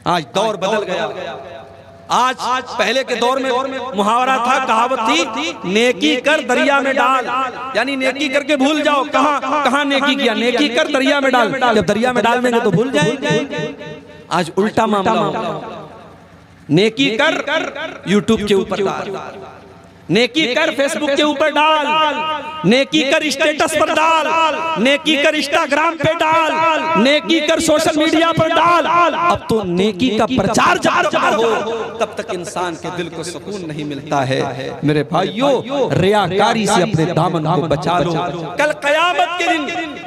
आज दौर बदल गया, आज पहले के दौर में मुहावरा था, कहावत थी, नेकी कर दरिया में डाल, यानी नेकी करके भूल जाओ, कहां नेकी किया, नेकी कर दरिया में डाल, जब दरिया में डाल देंगे तो भूल जाएंगे। आज उल्टा मामला, नेकी कर यूट्यूब के ऊपर डाल, नेकी कर फेसबुक के ऊपर डाल, नेकी कर स्टेटस पर डाल, नेकी कर इंस्टाग्राम पे डाल, नेकी कर सोशल मीडिया पर डाल। अब तो नेकी का प्रचार जब हो तब तक इंसान के दिल को सुकून नहीं मिलता है। मेरे भाइयों रियाकारी से अपने दामन को बचा लो, कल कयामत के दिन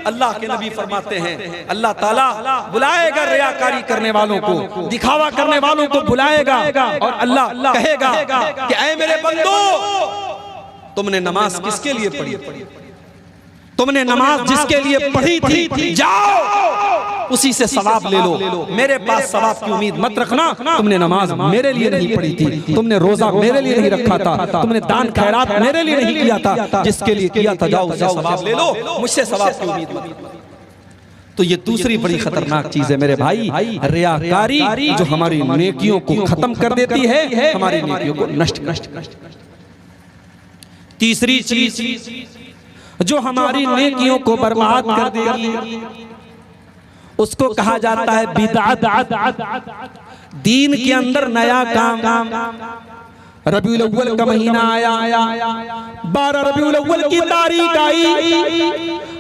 अल्लाह के नबी फरमाते हैं अल्लाह ताला बुलाएगा रियाकारी करने वालों को, दिखावा करने वालों को बुलाएगा और अल्लाह कहेगा कि ऐ मेरे बंदो तुमने नमाज किसके लिए पढ़ी, तुमने नमाज जिसके लिए पढ़ी थी जाओ उसी से सवाब ले लो, मेरे पास सवाब की उम्मीद मत रखना। तुमने नमाज मेरे लिए नहीं पढ़ी थी, तुमने रोजा मेरे लिए नहीं रखा था, तुमने दान खैरात मेरे लिए नहीं किया था, जिसके लिए किया था जाओ उसे सवाब ले लो, मुझसे सवाब की उम्मीद मत। तो ये दूसरी बड़ी खतरनाक चीज है मेरे भाई, रियाकारी जो हमारी नेकियों को खत्म कर देती है, हमारी नेकियों को नष्ट। तीसरी चीज जो हमारी नेकियों को बर्बाद कर देगी उसको कहा जाता है बिदअत। दीन के अंदर नया काम, रबीउल अव्वल का महीना आया, 12 रबीउल अव्वल की तारीख आई,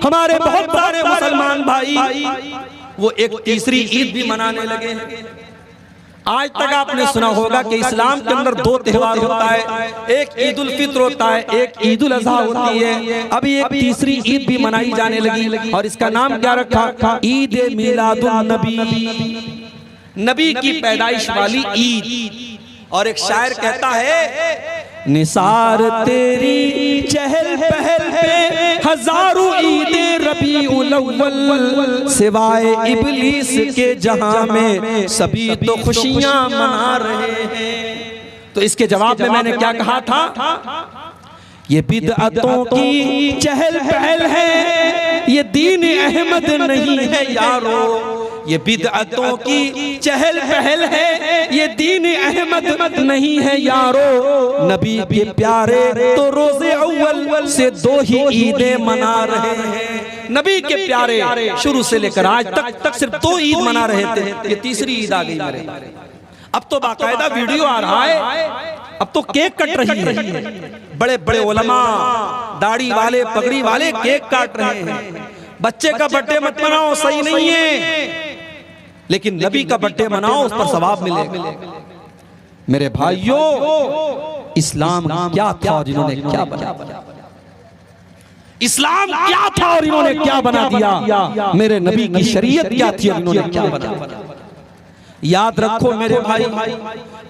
हमारे बहुत सारे मुसलमान भाई वो एक तीसरी ईद भी मनाने लगे। आज तक आपने सुना होगा कि इस्लाम के अंदर 2 त्योहार होता है, एक ईद उल फित्र होता है, एक ईद उल अज़हा होती है। अभी एक तीसरी ईद भी मनाई जाने लगी और इसका नाम क्या रखा, ईद मिलादुन नबी, नबी की पैदाइश वाली ईद। और एक शायर कहता है निसार तेरी चहल पहल पे हजारों ईदे रबीउल अव्वल, सिवाय इब्लीस के जहां में सभी तो खुशियां मना रहे हैं। तो इसके जवाब में मैंने क्या कहा था, ये बिदअतों की चहल पहल है, ये दीन अहमद नहीं है यारो। ये बिदअतों की चहल पहल है, ये दीन अहमद नहीं है यारो। नबी के प्यारे तो रोजे अव्वल से 2 ही ईदें मना रहे हैं। नबी के प्यारे शुरू से लेकर आज तक सिर्फ 2 ईद मना रहे थे, ये तीसरी ईद आ गई मेरे। अब तो बाकायदा वीडियो आ रहा है, अब तो केक कट रही है। बड़े बड़े उलमा, दाढ़ी वाले, पगड़ी वाले केक काट रहे हैं। बच्चे का बर्थडे मत मनाओ, सही नहीं है, लेकिन नबी का बर्थडे मनाओ, उस पर सवाब मिलेगा। मेरे भाइयों, इस्लाम क्या था और इन्होंने क्या बना दिया। इस्लाम क्या था और इन्होंने क्या बना दिया। मेरे नबी की शरीयत क्या थी और इन्होंने क्या बना दिया। याद रखो मेरे भाई,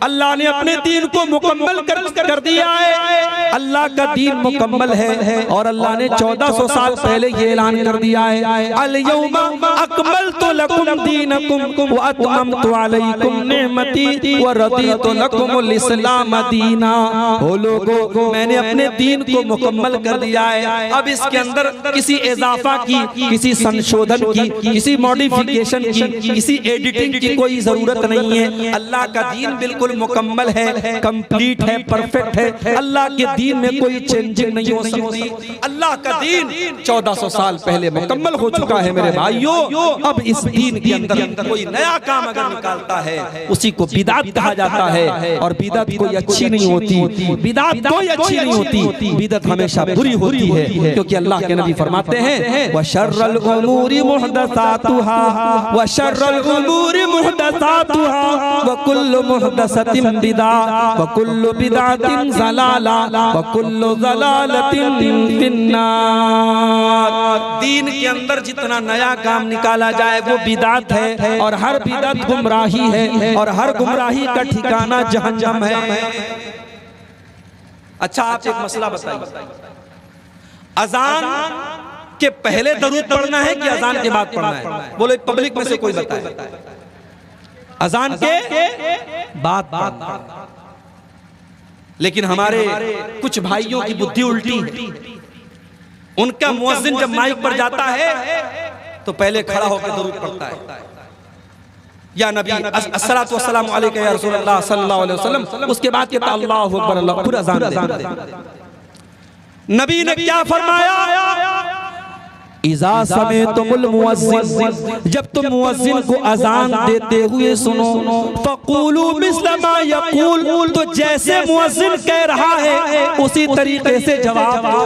अल्लाह ने अपने दीन को मुकम्मल कर दिया है। अल्लाह का दीन मुकम्मल है और अल्लाह ने 1400 साल पहले ये ऐलान कर दिया है, अल यौमा अकमलतु लकुम दीनकुम व अतममतु अलैकुम निअमती व रदीतु लकुमुल इस्लाम दीना। हो लोगों, मैंने अपने दीन को मुकम्मल कर दिया है। अब इसके अंदर किसी इजाफा की, किसी संशोधन की, किसी मॉडिफिकेशन की, किसी एडिटिंग की कोई जरूरत नहीं है। अल्लाह का दीन बिल्कुल मुकम्मल है, कंप्लीट है, परफेक्ट है। अल्लाह के दीन में कोई चेंजिंग नहीं हो सकती। अल्लाह का दीन 1400 साल पहले मुकम्मल हो चुका है मेरे भाइयों। अब इस दीन के अंदर कोई नया काम अगर निकालता है, उसी को बिदात कहा जाता है। और बिदात कोई अच्छी नहीं होती, बिदात कोई अच्छी नहीं होती, बिदात हमेशा बुरी होती है। क्योंकि अल्लाह के नबी फरमाते हैं, व शर्रुल उमूरि मुहदसातुहा व शर्रुल उमूरि मुहदसातुहा व कुल्लु मुहदसतिन बिदा व कुल्लु बिदातिन ज़लाला व कुल्लु ज़लालतिन फिन्नार। दीन के अंदर जितना नया काम निकाला जाए वो बिदात है, और हर बिदात गुमराही है, और हर गुमराही का ठिकाना जहन्नम है। अच्छा, आप एक मसला बताइए, अजान के पहले दरूद पढ़ना है कि अजान के बाद पढ़ना है? बोलो पब्लिक में से कोई बताए। अजान के बाद। लेकिन हमारे कुछ भाइयों की बुद्धि उल्टी है। उनका मुअज्जिन जब माइक पर जाता है तो पहले खड़ा होकर दरूद पढ़ता है, या नबी अस्सलातु वस्सलामु अलैका या रसूलल्लाह सल्लल्लाहु अलैहि वसल्लम। उसके बाद कहता अल्लाहु अकबर, अल्लाह, पूरा अजान दे। नबी ने क्या फरमाया, इज़ा समेतुमुल मुअज्जिन, जब तुम मुअज्जिन को अजान देते हुए सुनो, फक़ूलू मिस्ल मा यक़ूल, तो जैसे मुअज्जिन कह रहा है उसी तरीके से जवाब दो।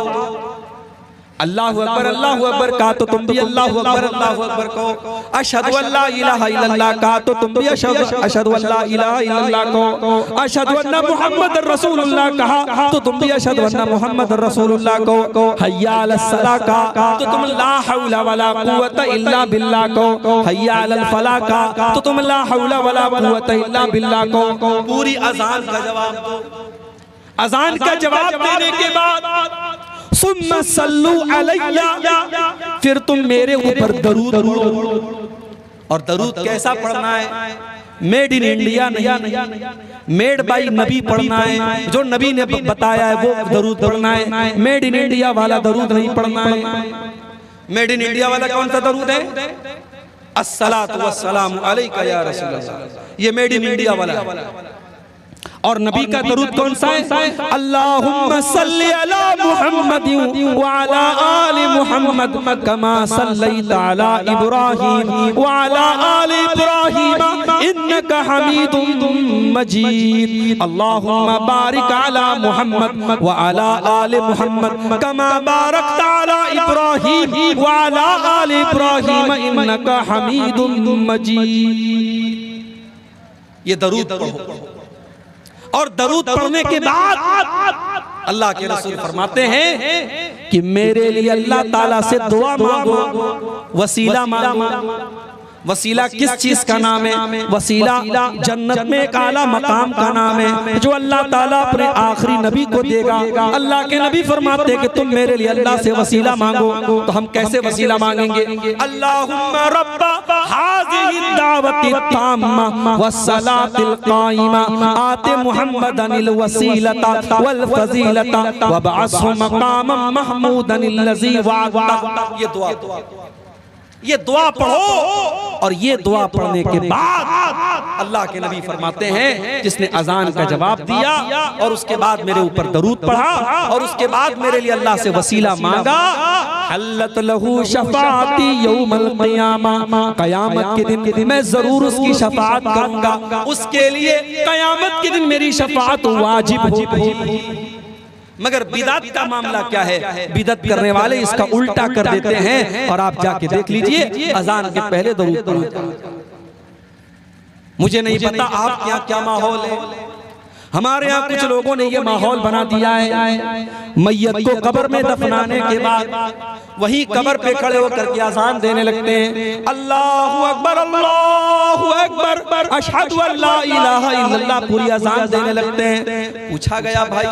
अल्लाहु अकबर कहा तो तुम भी अल्लाहु अकबर कहो। अशहदु अल्ला इलाहा इल्लल्लाह कहा तो तुम भी अशहदु अल्ला इलाहा इल्लल्लाह कहो। अशहदु अन्ना मुहम्मदुर रसूलुल्लाह कहा तो तुम भी अशहदु अन्ना मुहम्मदुर रसूलुल्लाह कहो। हय्या अलस सलाह कहा तो तुम ला हौला वला कुव्वता इल्ला बिल्लाह कहो। हय्या अलल फलाह कहा तो तुम ला हौला वला कुव्वता इल्ला बिल्लाह कहो। पूरी अजान का जवाब दो। अजान का जवाब देने के बाद सुम्मा सल्लू अलैया, फिर तुम मेरे ऊपर दरूद पढ़ो। और दरूद कैसा पढ़ना है? मेड इन इंडिया नहीं, मेड बाई नबी पढ़ना है। जो नबी ने बताया है वो दरूद पढ़ना है। मेड इन इंडिया वाला दरूद नहीं पढ़ना है। मेड इन इंडिया वाला कौन सा दरूद है? अस्सलातु वस्सलामु अलैका या रसूलल्लाह, ये मेड इन इंडिया वाला है। और नबी का दरूद कौन सा है? अल्लाहुम्मा सल्ली अला मुहम्मदिन व अला आलि मुहम्मद कमा सल्लैता अला इब्राहीम व अला आलि इब्राहीम इन्नका हमीदुम मजीद। अल्लाहुम्मा बारिक अला मुहम्मद व अला आलि मुहम्मद कमा बारकता अला इब्राहीम व अला आलि इब्राहीम इन्नका हमीदुम मजीद। ये दरूद पढ़ो। और दरूद पढ़ने के बाद अल्लाह के रसूल फरमाते हैं कि मेरे लिए अल्लाह ताला से दुआ मांगो, वसीला मांगो। वसीला किस चीज का नाम है? वसीला जन्नत में एक आला मकाम का नाम है जो अल्लाह ताला अपने आखिरी नबी को देगा। अल्लाह के नबी फरमाते हैं कि तुम मेरे लिए अल्लाह से वसीला मांगो। तो हम कैसे वसीला मांगेंगे? अल्लाहुम्मा रब्बा हाज़िहि दावति ताम्मा वस्सलातिल काइमा आते मुहम्मदनिल वसीलता वल फजीलता वबअसहु मकामम महमूदनिल लज़ी वअदा। ये दुआ पढ़ो और ये दुआ पढ़ने के बाद अल्लाह के नबी फरमाते हैं जिसने अजान का जवाब दिया और उसके बाद मेरे ऊपर दरूद पढ़ा और उसके बाद मेरे लिए अल्लाह से वसीला मांगा, हल्लत लहू शफाअती यौमल क़ियामा, क़यामत के दिन मैं जरूर उसकी शफाअत करूंगा। उसके लिए क़यामत के दिन मेरी शफाअत वाजिब होगी। मगर बिदअत का मामला क्या है? बिदअत करने वाले इसका उल्टा कर देते हैं और आप जाके देख लीजिए अजान के पहले दरूद पढ़ते। मुझे नहीं पता आपके यहाँ क्या माहौल है। हमारे यहाँ कुछ लोगों ने ये माहौल बना दिया है, मैयत को कब्र में दफनाने के बाद वही कब्र पे खड़े होकर के अजान देने लगते हैं, अल्लाहु अकबर अल्लाहु अकबर अशहदु अल्ला इलाहा इल्लल्लाह, पूरी अजान देने लगते हैं। पूछा गया भाई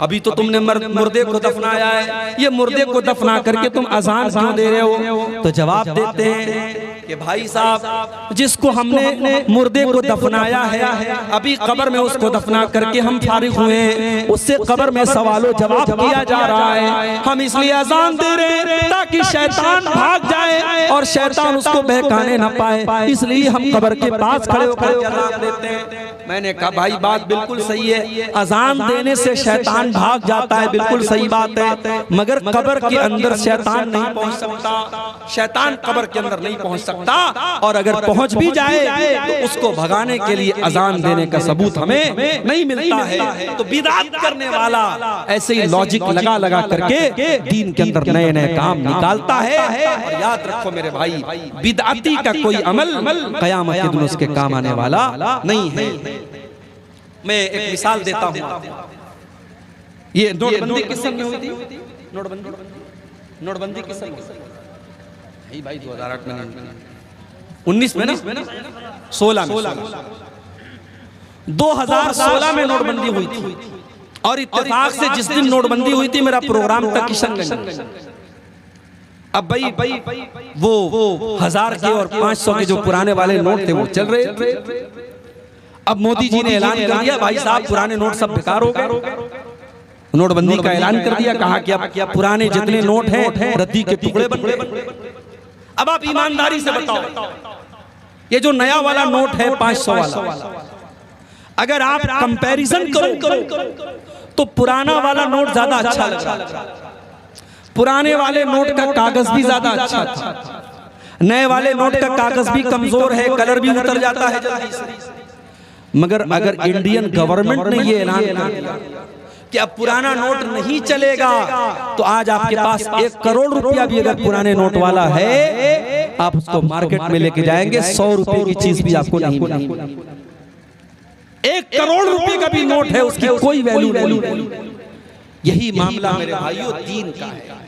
अभी तो तुमने मुर्दे को दफनाया है, ये मुर्दे को दफना करके तुम अजान क्यों दे रहे हो? तो जवाब देते हैं कि भाई साहब जिसको हमने मुर्दे को दफनाया है अभी कब्र में उसको दफना करके हम फारिग हुए हैं, उससे कब्र में सवालों जवाब किया जा रहा है। हम इसलिए अजान दे रहे हैं ताकि शैतान भाग जाए और शैतान उसको बहकाने ना पाए, इसलिए हम कब्र के पास खड़े होकर अजान देते हैं। मैंने कहा भाई बात बिल्कुल सही है, अजान देने से शैतान भाग जाता है, बिल्कुल सही बात है, मगर कब्र के अंदर शैतान नहीं पहुंच सकता। शैतान कब्र के अंदर नहीं पहुंच सकता और अगर पहुंच भी जाए तो उसको भगाने के लिए अजान देने का सबूत हमें नहीं मिलता है। तो बिदअत करने वाला ऐसे ही लॉजिक लगा लगा करके दीन के अंदर नए नए काम निकालता है। और याद रखो मेरे भाई, बिदअती का कोई अमल क़यामत के दिन उसके काम आने वाला नहीं है। मैं एक मिसाल देता हूँ, ये नोटबंदी किस सन में हुई थी? नोटबंदी किस सन में? भाई 2008 में, 19 में ना, 16 में, 2016 में नोटबंदी हुई थी और इत्तेफाक से जिस दिन नोटबंदी हुई थी मेरा प्रोग्राम था किशनगंज। अब भाई वो 1000 के और 500 के जो पुराने वाले नोट थे वो चल रहे थे। अब मोदी जी ने ऐलान कर दिया भाई साहब पुराने नोट सब बेकार हो गए, नोटबंदी का ऐलान कर दिया, कहा कि अब पुराने जितने नोट हैं रद्दी के टुकड़े बन गए। अब आप ईमानदारी से बताओ ये जो नया वाला नोट है 500 वाला, अगर आप कंपैरिजन करो तो पुराना वाला नोट ज्यादा अच्छा लगा। पुराने वाले नोट का कागज भी ज्यादा अच्छा था, नए वाले नोट का कागज भी कमजोर है, कलर भी उतर जाता है जल्दी से। मगर अगर इंडियन गवर्नमेंट ने ये ऐलान किया कि अब पुराना नोट नहीं चलेगा तो आज आपके पास 1 करोड़ रुपया भी अगर पुराने नोट वाला है आप उसको मार्केट में लेके जाएंगे, 100 रुपए की चीज भी आपको नहीं मिलेगी। 1 करोड़ रुपए का भी नोट है उसकी कोई वैल्यू नहीं। यही मामला मेरे भाइयों दीन का है।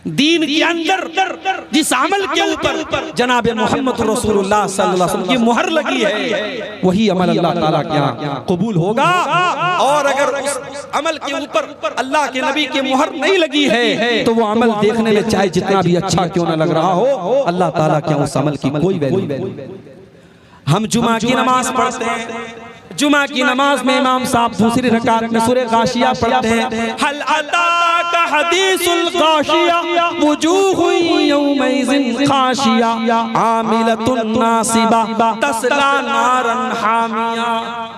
दीन के अंदर जिस अमल के ऊपर जनाब मोहम्मद रसूलुल्लाह सल्लल्लाहु अलैहि वसल्लम की मुहर लगी है वही अमल अल्लाह ताला के यहाँ कबूल होगा। और अगर उस अमल के ऊपर अल्लाह के नबी की मुहर नहीं लगी है तो वो अमल देखने में चाहे जितना भी अच्छा क्यों ना लग रहा हो, अल्लाह ताला के उस अमल की कोई वैल्यू नहीं। हम जुमा की नमाज पढ़ते हैं, जुमा की नमाज में इमाम साहब दूसरी रकात में सूरह गाशिया पढ़ते हैं, हल अताका हदीसुल गाशिया वुजूहु यौमइज़िन खाशिया आमिलतुन नासिबा तस्ला नारन हामिया।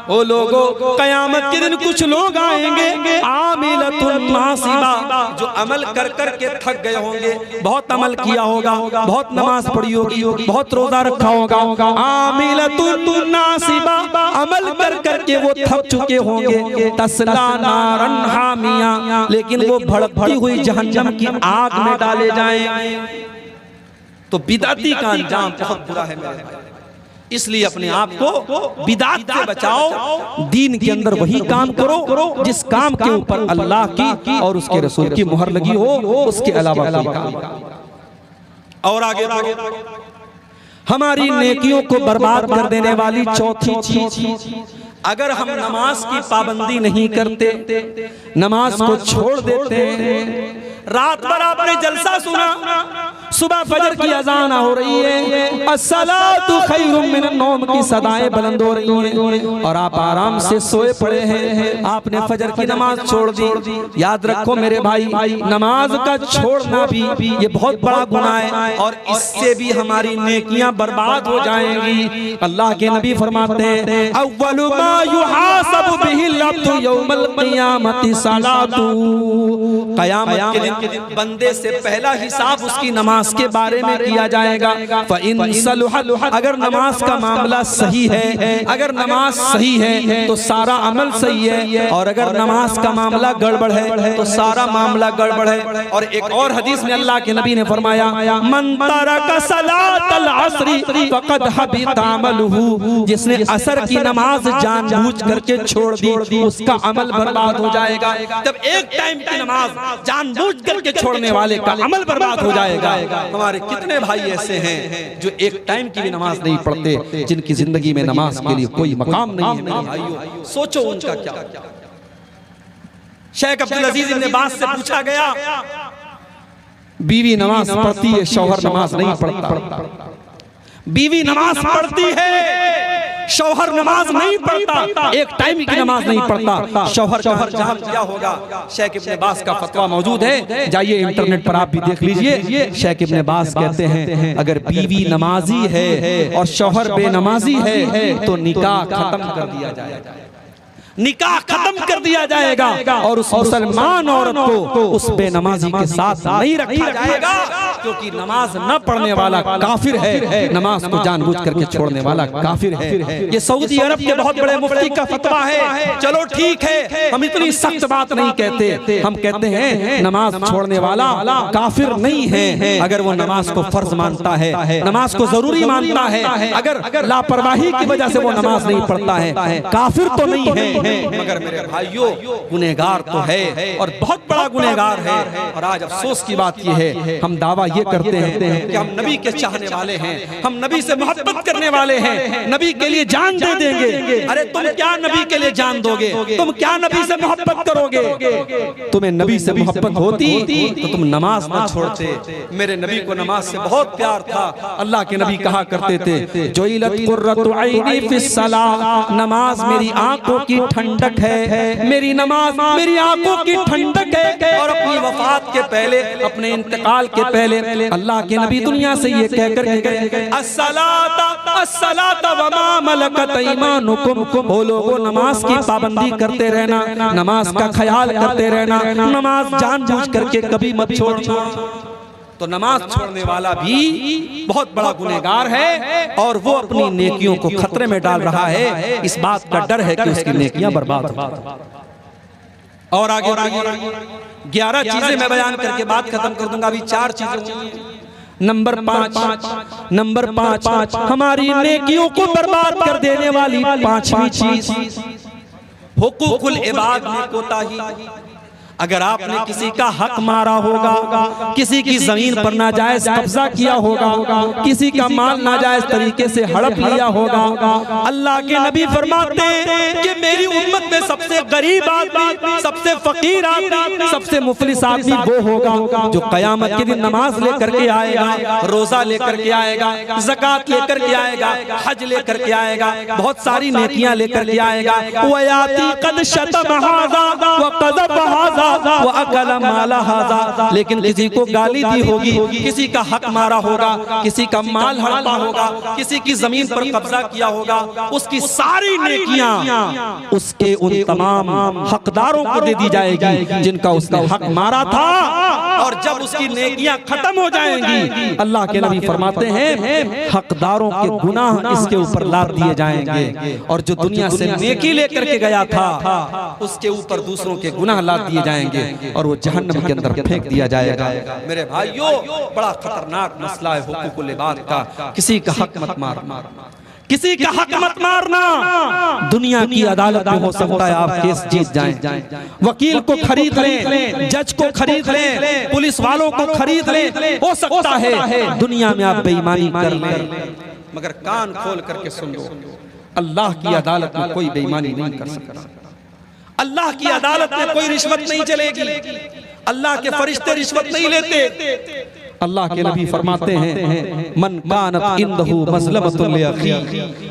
ओ लोगो कयामत के दिन कुछ लोग आएंगे आमिलतुन नासिबा, जो अमल कर कर के थक गए होंगे, बहुत अमल किया होगा, बहुत नमाज पढ़ी होगी, बहुत रोजा रखा होगा, आमिलतुन नासिबा अमल कर करके वो थक चुके होंगे, तस्ला नारन हामिया, लेकिन वो भड़कती हुई जहन्नम की आग में डाले जाएं। तो बिदअती का अंजाम बहुत बुरा है मेरे भाई, इसलिए अपने आप को बिदअत से बचाओ, दीन के अंदर वही काम करो जिस काम के ऊपर अल्लाह की और उसके रसूल की मुहर लगी हो, उसके अलावा कोई काम। और आगे बढ़ो, हमारी नेकियों को बर्बाद कर देने वाली चौथी चीज, अगर हम नमाज की पाबंदी नहीं करते, नमाज को छोड़ देते, रात भर आपने जलसा सुना, सुबह फजर की अजान हो रही है, अस्सलातु खैरुम मिनन नौम की सदाएं बुलंद हो रही हैं और आप आराम से सोए पड़े हैं, आपने फजर की नमाज छोड़ दी। याद रखो मेरे भाई, नमाज का छोड़ना भी ये बहुत बड़ा गुनाह है और इससे भी हमारी नेकियां बर्बाद हो जाएंगी। अल्लाह के नबी फरमाते हैं, अव्वलु मा युहासबु बिहिल अब्दु यौमल क़ियामति सलातु, क़यामत के दिन बंदे से पहला हिसाब उसकी नमाज के बारे में किया जाएगा। फ़इन सलुहत, अगर नमाज का मामला सही है, अगर नमाज सही है तो सारा अमल सही है, और अगर नमाज का मामला गड़बड़ है तो सारा मामला गड़बड़ है। और एक और हदीस में अल्लाह के नबी ने फरमाया, मन तरका सलातल अस्री फ़क़द हबिता अमलुहु, जिसने असर की नमाज जानबूझ करके छोड़ दी उसका अमल बर्बाद हो जाएगा। जब एक टाइम की नमाज जानबूझ करके छोड़ने वाले का अमल बर्बाद हो जाएगा। हमारे कितने भाई ऐसे हैं जो एक टाइम की भी नमाज नहीं पढ़ते, जिनकी जिंदगी में नमाज के लिए कोई मकाम नहीं है। मेरे भाइयों, सोचो उनका क्या। शेख अब्दुल अजीज इब्न बाज से पूछा गया, बीवी नमाज पढ़ती है, शौहर नमाज नहीं पढ़ता। बीवी नमाज पढ़ती है, शौहर नमाज नहीं पढ़ता, एक टाइम की नमाज नहीं पढ़ता, शौहर जहां क्या होगा। शेख इब्न बाज का फतवा मौजूद है, जाइए इंटरनेट पर आप भी देख लीजिए। शेख इब्न बाज कहते हैं, अगर बीवी नमाजी है और शौहर बेनमाजी है तो निकाह खत्म कर दिया जाएगा, निकाह खत्म कर दिया जाएगा और उस मुसलमान औरत को उस बेनमाजी के साथ नहीं रखा जाएगा, क्योंकि नमाज न पढ़ने वाला काफिर है, नमाज को जानबूझ करके छोड़ने वाला काफिर है। ये सऊदी अरब के बहुत बड़े मुफ्ती का फतवा है। चलो ठीक है, हम इतनी सख्त बात नहीं कहते, हम कहते हैं नमाज छोड़ने वाला काफिर नहीं है अगर वो नमाज को फर्ज मानता है, नमाज को जरूरी मानता है। अगर लापरवाही की वजह से वो नमाज नहीं पढ़ता है, काफिर तो नहीं है, मगर मेरे भाइयों गुनहगार तो है और बहुत बड़ा गुनहगार है। और आज अफसोस की बात यह है, हम दावा ये करते हैं कि हम नबी के चाहने वाले हैं, हम नबी से मोहब्बत करने वाले हैं, नबी के लिए जान दे देंगे। अरे तुम क्या नबी के लिए जान दोगे, तुम क्या नबी से मोहब्बत करोगे। तुम्हें नबी से मोहब्बत होती तो तुम नमाज न छोड़ते। मेरे नबी को नमाज से बहुत प्यार था। अल्लाह के नबी कहा करते थे, जुइलत कुर्रतु ऐनी फिस सलाह, नमाज मेरी आंखों की ठंडक है, मेरी नमाज मेरी आंखों की ठंडक है। और अपनी वफात के पहले, अपने इंतकाल के पहले अल्लाह के नबी दुनिया से ये कहकर गए, अस्सलाता अस्सलाता व मा मलकत ईमानुकुम, ओ लोगों नमाज की पाबंदी करते रहना, नमाज का ख्याल करते रहना, नमाज जानबूझ करके कभी मत छोड़ना। तो नमाज छोड़ने वाला भी बहुत बड़ा गुनहगार है और वो अपनी नेकियों को खतरे में डाल रहा है। इस बात का डर है कि उसकी नेकियां बर्बाद हो। और आगे 11 चीजें मैं बयान करके बात खत्म कर दूंगा। अभी 4 चीजें। नंबर 5 हमारी नेकियों को बर्बाद कर देने वाली 5वीं चीज, हुकूकुल इबाद में कोताही। अगर आपने किसी का हक मारा होगा, किसी की जमीन पर नाजायज कब्जा किया होगा, किसी का माल नाजायज तरीके से हड़प लिया होगा, अल्लाह के नबी फरमाते हैं कि मेरी उम्मत में सबसे गरीब आदमी, सबसे फकीर आदमी, सबसे मुफलिस आदमी वो होगा जो क़यामत के दिन नमाज लेकर के आएगा, रोजा लेकर के आएगा, ज़कात लेकर के आएगा, हज लेकर के आएगा, बहुत सारी नेकियां लेकर के आएगा। वयाती कद शतम हाज़ा व क़ज़फ़ हाज़ा वो अकल माला हाज़ा, लेकिन किसी को गाली दी होगी, किसी का हक मारा होगा, किसी का माल हड़पा होगा, किसी की जमीन पर कब्जा किया होगा, उसकी सारी नेकियां उसके उन तमाम हकदारों को दे दी जाएगी जिनका उसने हक मारा था। और जब उसकी नेकियां खत्म हो जाएंगी, अल्लाह के नबी फरमाते हैं हकदारों के गुनाह इसके ऊपर लाद दिए जाएंगे और जो दुनिया से नेकी लेकर के गया था उसके ऊपर दूसरों के गुनाह लाद दिए जाएंगे और वो जहन्नम के अंदर फेंक दिया जाएगा। मेरे भाइयों, बड़ा खतरनाक मसला है हुकूकुल इबाद का। किसी का हक मत मारना, किसी का हक मत मारना। दुनिया की अदालत में हो सकता है आप केस जीत जाएं, वकील को खरीद लें, जज को खरीद लें, पुलिस वालों को खरीद लें, हो सकता है दुनिया में आप बेईमानी कर लें, मगर कान खोल करके सुन लो, अल्लाह की अदालत में कोई बेईमानी नहीं कर सकता, अल्लाह की अदालत में कोई रिश्वत नहीं चलेगी, अल्लाह के फरिश्ते रिश्वत नहीं लेते। अल्लाह के नबी फरमाते हैं मन कानत इंदहु मज़लमतुन लिअखी,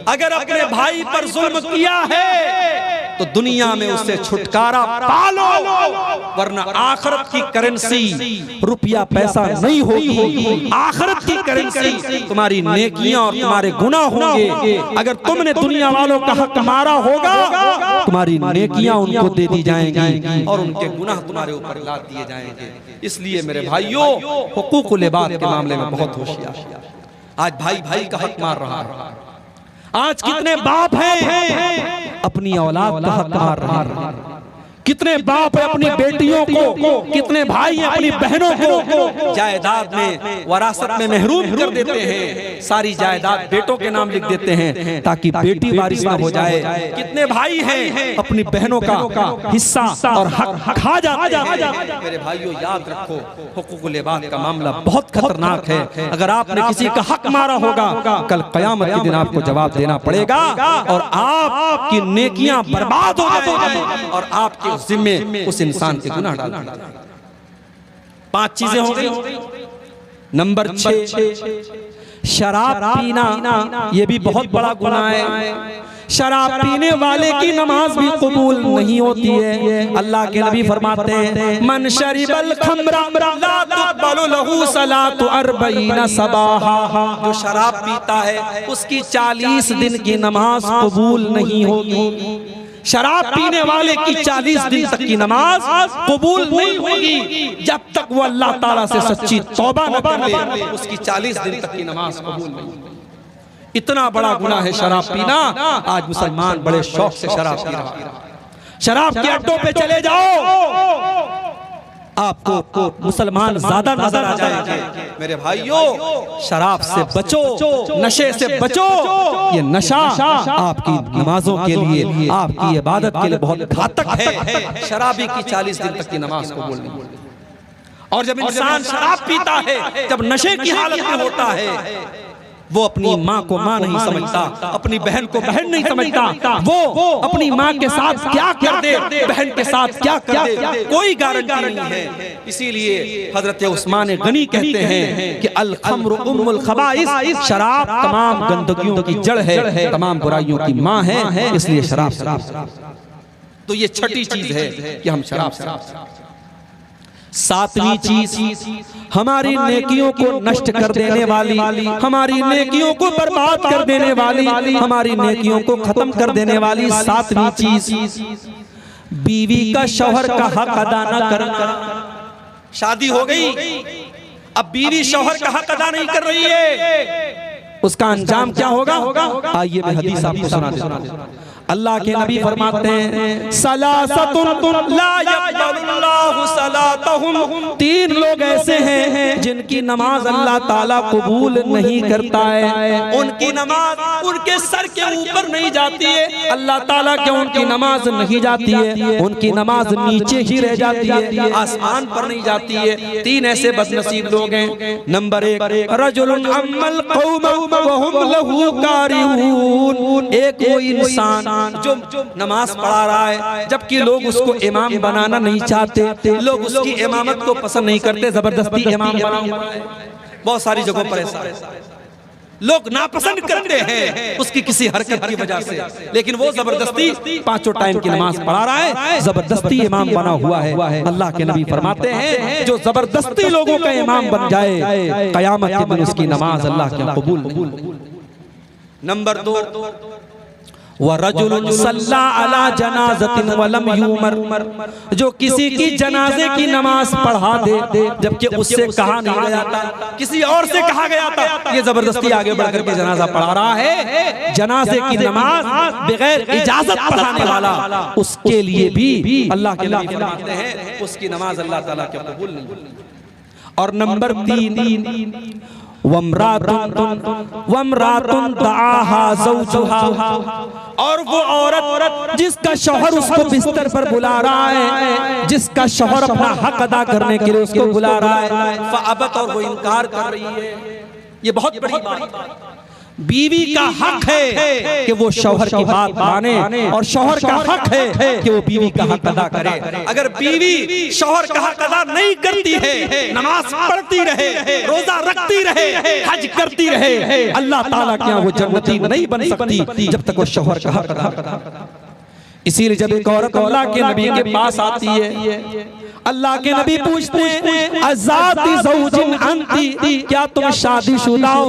अगर अपने भाई पर जुल्म किया है तो दुनिया में उससे छुटकारा पालो, वरना आखिरत की करेंसी रुपया पैसा नहीं होगी, आखिरत की करेंसी तुम्हारी नेकियां और तुम्हारे गुनाह होंगे। अगर तुमने दुनिया वालों का हक मारा होगा, तुम्हारी नेकियां उनको दे दी जाएंगी और उनके गुनाह तुम्हारे ऊपर लाद दिए जाएंगे। इसलिए मेरे भाइयों, हुकूकुल इबाद के मामले में बहुत होशियार। आज भाई भाई का हक मार रहा है, आज कितने बाप हैं अपनी औलाद का हक मार रहे हैं, कितने बाप है अपनी बेटियों को, कितने भाई हैं अपनी बहनों को जायदाद में वरासत में महरूम कर देते हैं। सारी जायदाद बेटों के नाम लिख देते हैं ताकि बेटी वारिस ना हो जाए। कितने भाई हैं अपनी बहनों का हिस्सा और हक खा जाते हैं। मेरे भाइयों, याद रखो, हुकूकुल इबाद का मामला बहुत खतरनाक है। अगर आपने किसी का हक मारा होगा, कल क़यामत के दिन आपको जवाब देना पड़ेगा और आपकी नेकियां बर्बाद हो जाएंगी और आपके जिम्मे उस इंसान के गुनाह डाल दिए। 5 चीजें हो गई। नंबर 6, शराब पीना, ये भी बहुत बड़ा गुनाह है। शराब पीने वाले की नमाज भी कबूल नहीं होती है। अल्लाह के नबी फरमाते हैं मन शरिबल खम्रा ला तुक़बलु लहू सलातु 40 सबाहा, जो शराब पीता है उसकी 40 दिन की नमाज कबूल नहीं होगी। शराब पीने वाले की 40 दिन तक की नमाज कबूल नहीं होगी जब तक वो अल्लाह ताला से सच्ची तौबा न कर ले, उसकी 40 दिन तक की नमाज कबूल नहीं होगी। इतना बड़ा गुनाह है शराब पीना। आज मुसलमान बड़े शौक से शराब पी रहा है। शराब के अड्डों पे चले जाओ, आपको मुसलमान ज्यादा नजर आ जाएंगे। मेरे भाइयों, शराब से बचो, नशे से बचो। ये नशा आपकी नमाजों के लिए, आपकी इबादत के लिए बहुत घातक है। शराबी की 40 दिन तक की नमाज को बोलनी। और जब इंसान शराब पीता है, जब नशे की हालत में होता है, वो अपनी माँ को माँ नहीं समझता, अपनी बहन को बहन नहीं समझता। वो अपनी माँ के साथ क्या कर दे, बहन के साथ क्या कर दे, कोई गारंटी नहीं है। इसीलिए हजरत उस्मान गनी कहते हैं कि अल खम्रु उम्मुल खबाइस, शराब तमाम गंदगियों की जड़ है, तमाम बुराइयों की माँ है। इसलिए शराब। तो ये छठी चीज है कि हम शराब। 7वीं चीज, हमारी नेकियों को नष्ट कर देने वाली, हमारी नेकियों को बर्बाद कर देने वाली, हमारी नेकियों को खत्म कर देने वाली 7वीं चीज, बीवी का शौहर का हक अदा न करना। शादी हो गई, अब बीवी शौहर का हक अदा नहीं कर रही है, उसका अंजाम क्या होगा? आइए मैं हदीस आपको सुना देता हूं। अल्लाह के नबी फरमाते हैं सलासतुन ला यक़बलुल्लाहु सलातहुम, 3 लोग ऐसे हैं जिनकी नमाज अल्लाह ताला कबूल नहीं करता है। उनकी नमाज उनके सर के ऊपर नहीं जाती है, अल्लाह ताला के उनकी नमाज नहीं जाती है, उनकी नमाज नीचे ही रह जाती है, आसमान पर नहीं जाती है। 3 ऐसे बदनसीब लोग हैं। नंबर 1, रजुलुन अम्मल कौम व हुम लहू कारिहून, एक वो इंसान जो नमाज पढ़ा रहा है जबकि लोग उसको इमाम बनाना नहीं चाहते, लोग उसकी इमामत को पसंद नहीं करते, जबरदस्ती इमाम बना। बहुत सारी जगहों पर ऐसा लोग नापसंद करते हैं उसकी किसी हरकत की वजह से, लेकिन वो जबरदस्ती 5 टाइम की नमाज पढ़ा रहा है, जबरदस्ती इमाम बना हुआ है। अल्लाह के नबी फरमाते हैं जो जबरदस्ती लोगों का इमाम बन जाए, क़यामत के दिन उसकी नमाज अल्लाह के कबूल नहीं। नंबर 2, वरजुलुन सल्ला अला जनाज़तिन वलम युमर, जो किसी की जनाजे की नमाज पढ़ा दे जबकि उससे कहा नहीं गया था, किसी और से कहा गया था, ये जबरदस्ती आगे बढ़कर के जनाजा पढ़ा रहा है। जनाजे की नमाज बगैर इजाजत पढ़ाने वाला, उसके लिए भी अल्लाह के नबी फरमाते हैं उसकी नमाज अल्लाह ताला के कबूल नहीं। और नंबर 3, वम्रातुन दआहा ज़ौजुहा, और वो औरत जिसका शौहर उसको बिस्तर पर बुला रहा है, जिसका शौहर अपना हक अदा करने के लिए उसको बुला रहा है, फ़अबत, और वो इनकार कर रही है। ये बहुत बड़ी बात है। बीवी का हक है कि वो शौहर की बात माने और शौहर का हक है कि वो बीवी का हक अदा करे। अगर बीवी शौहर का हक अदा नहीं करती है, नमाज पढ़ती रहे, रोजा रखती रहे, हज करती रहे, अल्लाह ताला के यहाँ वो जन्नती नहीं बन सकती जब तक वो शौहर का हक अदा करे। इसीलिए जब एक औरत अल्लाह के नबी के पास आती है, अल्लाह के नबी पूछते हैं अज़ाती ज़ौजिन अंती, क्या तुम शादीशुदा हो?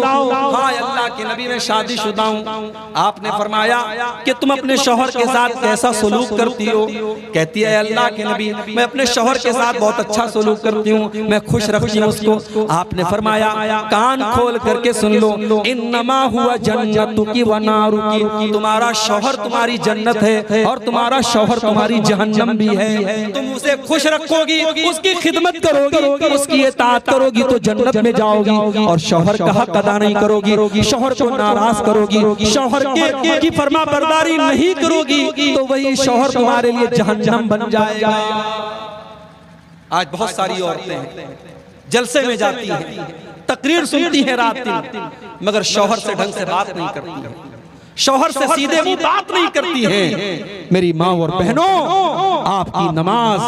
हाँ अल्लाह के नबी मैं शादीशुदा हूँ। आपने फरमाया कि तुम अपने शौहर के साथ कैसा सलूक करती हो? कहती है अल्लाह के नबी मैं अपने शौहर के साथ बहुत अच्छा सलूक करती हूँ, मैं खुश रखती हूँ उसको। आपने फरमाया कान खोल करके सुन लो, इन्नमा हुआ जन्नतुकी व नारुकी, तुम्हारा शौहर तुम्हारी जन्नत है और तुम्हारा शौहर तुम्हारी जहन्नम भी है। तुम उसे खुश रखो, उसकी खिदमत करोगी, उसकी इताअत करोगी तो जन्नत में जाओगी, और शौहर का हक अदा नहीं करोगी, शौहर को नाराज करोगी, शौहर की फरमाबरदारी नहीं करोगी तो वही शौहर तुम्हारे लिए जहन्नम बन जाएगा। आज बहुत सारी औरतें जलसे में जाती हैं, तकरीर सुनती हैं रात दिन, मगर शौहर से ढंग से बात नहीं करती हैं, शौहर से सीधे मुंह बात नहीं करती है। मेरी माँ और बहनों, आपकी नमाज,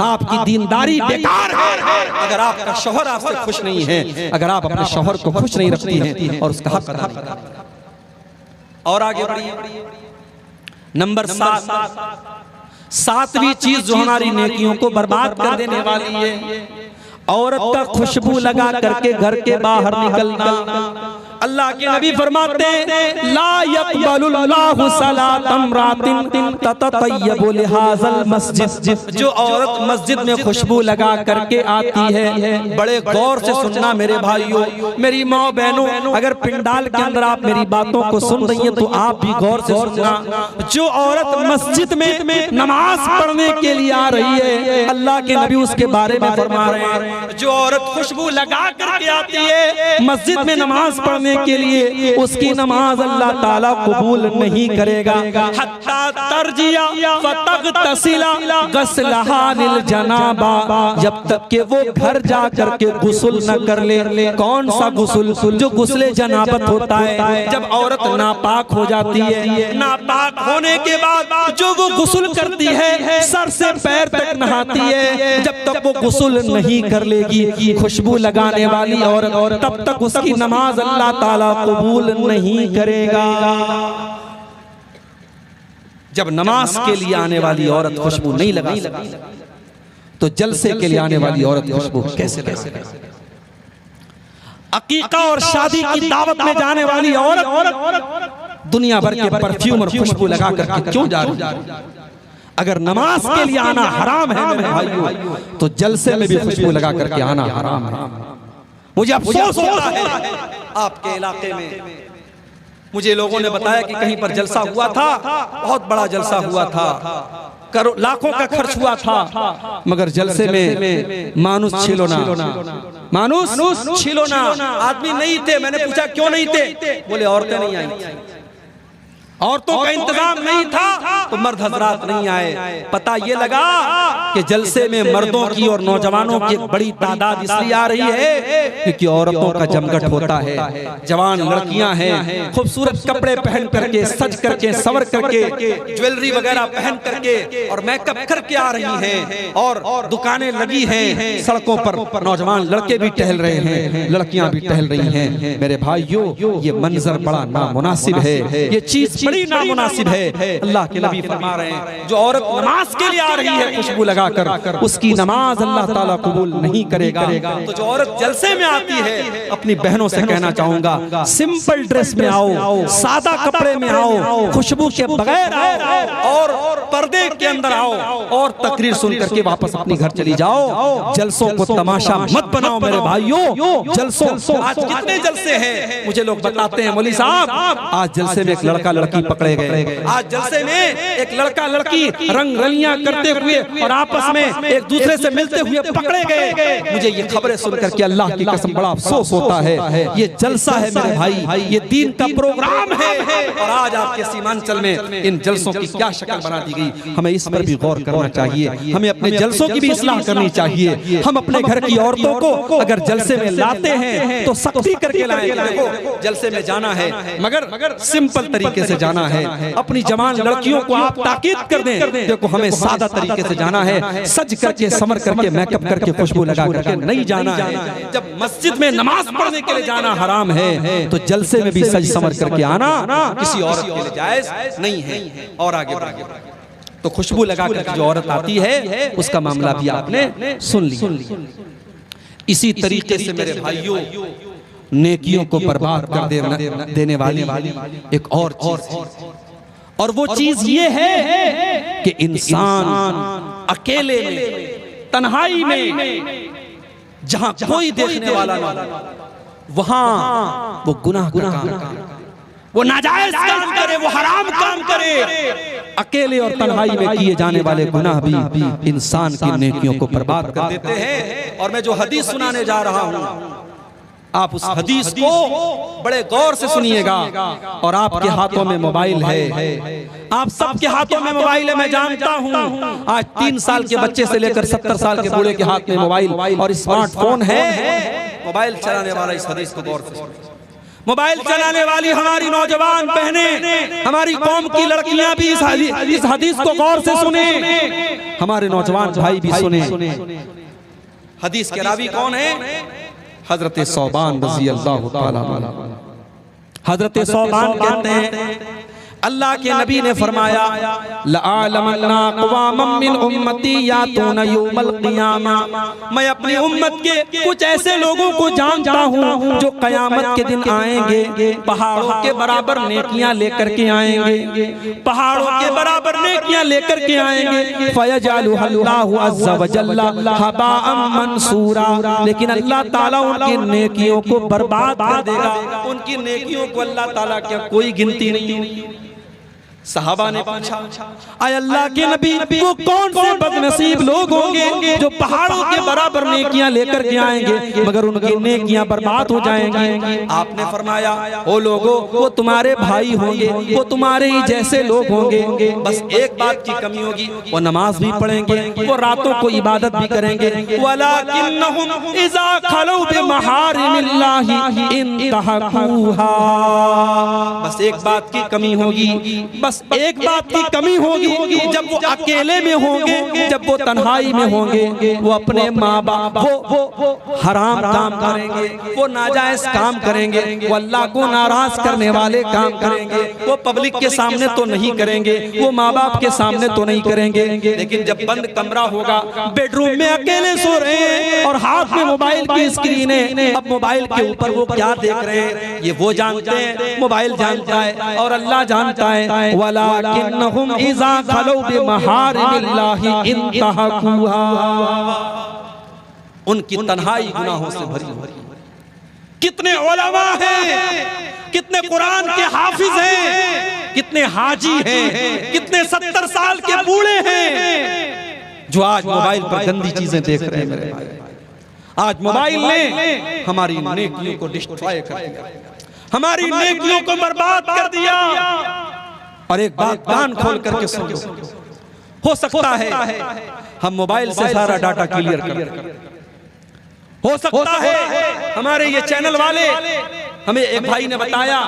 आपकी दीनदारी बेकार है अगर आपका शौहर आपसे खुश नहीं है, अगर आप अपने शौहर को खुश नहीं रखती हैं और उसका हक अदा नहीं करती। और आगे बढ़िए, नंबर 7, सातवीं चीज जो हमारी नेकियों को बर्बाद कर देने वाली है, औरत का खुशबू लगा करके घर के बाहर निकलना। अल्लाह के नबी फरमाते हैं ला यक़बलुल्लाहु सलातम रातिन ततय्यबु लिहाज़ल मस्जिद, जो औरत मस्जिद में खुशबू लगा करके आती है, बड़े गौर से सुनना मेरे भाइयों, मेरी माँ बहनों, अगर पिंडाल के अंदर आप मेरी बातों को सुन रही हैं तो आप भी गौर से सुनना। जो औरत मस्जिद में नमाज पढ़ने के लिए आ रही है, अल्लाह के नबी उसके बारे में फरमा रहे हैं, जो औरत खुशबू लगा करके आती है मस्जिद में नमाज पढ़ने के लिए, उसकी नमाज अल्लाह ताला कबूल नहीं करेगा। हत्ता तरजिया फतगतसिला गस्लहा लिल जनाबा, जब तक कि वो घर जा करके गुस्ल न कर ले। कौन सा गुस्ल? जो गुस्ले जनाबत होता है, जब औरत नापाक हो जाती है, नापाक होने के बाद जो वो गुस्ल करती है, सर से पैर तक नहाती है, जब तक वो गुस्ल नहीं कर लेगी खुशबू लगाने वाली औरत, तब तक उसकी नमाज अल्लाह ताला कबूल नहीं करेगा। जब नमाज के लिए आने वाली औरत खुशबू नहीं लगा तो जलसे के लिए आने वाली औरत खुशबू कैसे लगा? अकीका और शादी की दावत में जाने वाली औरत दुनिया भर के परफ्यूम और खुशबू लगा करके क्यों जा रही है? अगर नमाज के लिए आना हराम है मेरे भाइयों, तो जलसे में भी खुशबू लगा करके आना हराम है। मुझे अफसोस होता है आपके इलाके में, मुझे लोगों ने बताया कि कहीं पर जलसा हुआ था, बहुत बड़ा जलसा हुआ था, लाखों का खर्च हुआ था, मगर जलसे में मानुस छिलोना, मानुस छिलोना आदमी नहीं थे। मैंने पूछा क्यों नहीं थे? बोले औरतें नहीं आई, औरतों का इंतजाम नहीं था तो मर्द हजरात नहीं आए। पता ये लगा कि जलसे में मर्दों की और नौजवानों की बड़ी तादाद इसलिए आ रही है क्योंकि औरतों का जमघट होता है। जवान लड़कियां हैं, खूबसूरत कपड़े पहन करके, सज करके, सवर करके, ज्वेलरी वगैरह पहन करके और मेकअप करके आ रही हैं, और दुकानें लगी हैं, सड़कों पर नौजवान लड़के भी टहल रहे हैं, लड़कियां भी टहल रही हैं। मेरे भाइयों, ये मंजर बड़ा नामुनासिब है, ये चीज बड़ी नामुनासिब है। अल्लाह के नबी फरमा रहे हैं जो औरत नमाज के लिए आ रही है खुशबू लगाकर, उसकी नमाज अल्लाह ताला कबूल नहीं करेगा। तो जो औरत जलसे में आती है, अपनी बहनों से कहना चाहूंगा सिंपल ड्रेस में आओ, सादा कपड़े में आओ, खुशबू के बगैर आओ और पर्दे के अंदर आओ और तकरीर सुन करके वापस अपनी घर चली जाओ। जलसों को तमाशा मत बनाओ मेरे भाइयों। जलसों आज कितने जलसे हैं मुझे लोग बताते हैं, मौलवी साहब आज जलसे में एक लड़का लड़की लड़की पकड़े गए। आज जलसे में एक लड़का लड़की रंग रलियां करते हुए और आपस में एक दूसरे से मिलते हुए पकड़े गए। मुझे ये खबरें सुनकर के अल्लाह की कसम बड़ा अफसोस होता है। ये जलसा है मेरे भाई, ये दीन का प्रोग्राम है और आज आपके सीमांचल में इन जलसों की क्या शक्ल बना दी गई। हमें इस पर भी गौर करना चाहिए, हमें अपने जलसों की भी इस्लाह करनी चाहिए। हम अपने घर की औरतों को अगर जलसे में लाते हैं तो सख्ती करके लाएं। देखो जलसे में जाना है मगर सिंपल तरीके से जाना है। अपनी जवान लड़कियों को आप ताकीद कर दें, देखो हमें सादा तरीके से जाना है, सज करके समर करके मेकअप करके खुशबू लगा करके नहीं जाना है। जब मस्जिद में नमाज पढ़ने के लिए जाना हराम है तो जलसे में भी सज समर करके आना किसी औरत के लिए जायज नहीं है। और आगे तो खुशबू लगा करके जो औरत आती है उसका मामला भी आपने सुन लिया। इसी तरीके से मेरे भाइयों नेकियों को बर्बाद कर देने वाली एक और चीज, और वो चीज ये है कि इंसान अकेले में तन्हाई में जहां कोई देखने वाला ना वहां वो गुनाह करे, वो नाजायज काम करे, वो हराम काम करे। अकेले और तन्हाई में किए जाने वाले गुनाह भी इंसान की नेकियों को बर्बाद कर देते हैं। और मैं जो हदीस सुनाने जा रहा हूं आप उस हदीस को बड़े गौर से सुनिएगा। और आपके हाथों में मोबाइल है, आप सबके हाथों में मोबाइल है, मैं जानता हूं। आज 3 साल के बच्चे से लेकर 70 साल के बूढ़े के हाथ में मोबाइल और स्मार्टफोन है। मोबाइल चलाने वाला इस हदीस को गौर से, मोबाइल चलाने वाली हमारी नौजवान बहनें, हमारी कौम की लड़कियां भी इस हदीस को गौर से सुने, हमारे नौजवान भाई भी सुने। हदीस के रावी कौन है? हजरत सौबान रज़ी अल्लाह ताला अन्हु। हजरत सौबान कहते हैं अल्लाह के नबी ने फरमाया लअलमन्ना क़वामम मिन उम्मती यातूना यौमल क़ियामा, मैं अपनी उम्मत के कुछ ऐसे लोगों को जानता हूँ जो क़यामत के दिन आएंगे, पहाड़ों के बराबर नेकियां लेकर के आएंगे, पहाड़ों के बराबर नेकियां लेकर के आएंगे। फयजअलुहल्लाहु अज़्ज़ा व जल्ला हबाअम मंसूरा, लेकिन अल्लाह ताला उनकी नेकियों को बर्बाद कर देगा। उनकी नेकियों को अल्लाह ताला की कोई गिनती नहीं होगी। सहाबा ने पूछा आय अल्लाह के नबी वो कौन से बदनसीब लोग होंगे जो पहाड़ों के बराबर नेकियां लेकर के आएंगे मगर उनकी नेकियां बर्बाद हो जाएंगी। आपने फरमाया ओ लोगो वो तुम्हारे भाई होंगे, वो तुम्हारे ही जैसे लोग होंगे, बस एक बात की कमी होगी, वो नमाज भी पढ़ेंगे, वो रातों को इबादत भी करेंगे, वलाकिन्नहुम इज़ा खलू बिमहारिमिल्लाहि इंतहकुहा, बस एक बात की कमी होगी, बस एक बात की कमी होगी, जब वो अकेले में होंगे, जब वो तन्हाई में होंगे, वो अपने माँ बाप वो हराम काम करेंगे, वो नाजायज काम करेंगे, वो अल्लाह को नाराज करने वाले काम करेंगे, वो पब्लिक के सामने तो नहीं करेंगे, वो माँ बाप के सामने तो नहीं करेंगे, लेकिन जब बंद कमरा होगा, बेडरूम में अकेले सो रहे हैं और हाथ में मोबाइल की स्क्रीन है, अब मोबाइल के ऊपर वो क्या देख रहे हैं ये वो जानते हैं, मोबाइल जानता है और अल्लाह जानता है। वलाकिन्नहुम इज़ा खलू बिमहारिमिल्लाहि इंतहकुहा, उनकी तन्हाई गुनाहों से भरी हुई। कितने उलमा हैं, कितने कुरान के हाफिज हैं, कितने हाजी हैं, कितने 70 साल के बूढ़े हैं जो आज मोबाइल पर गंदी चीजें देख रहे हैं। मेरे भाई आज मोबाइल ने हमारी नेकियों को डिस्ट्रॉय कर दिया, हमारी नेकियों को बर्बाद कर दिया। और एक बात कान खोल करके सुनो, हो सकता है हम मोबाइल से सारा डाटा क्लियर कर, हो सकता है हमारे ये चैनल वाले, हमें एक भाई ने बताया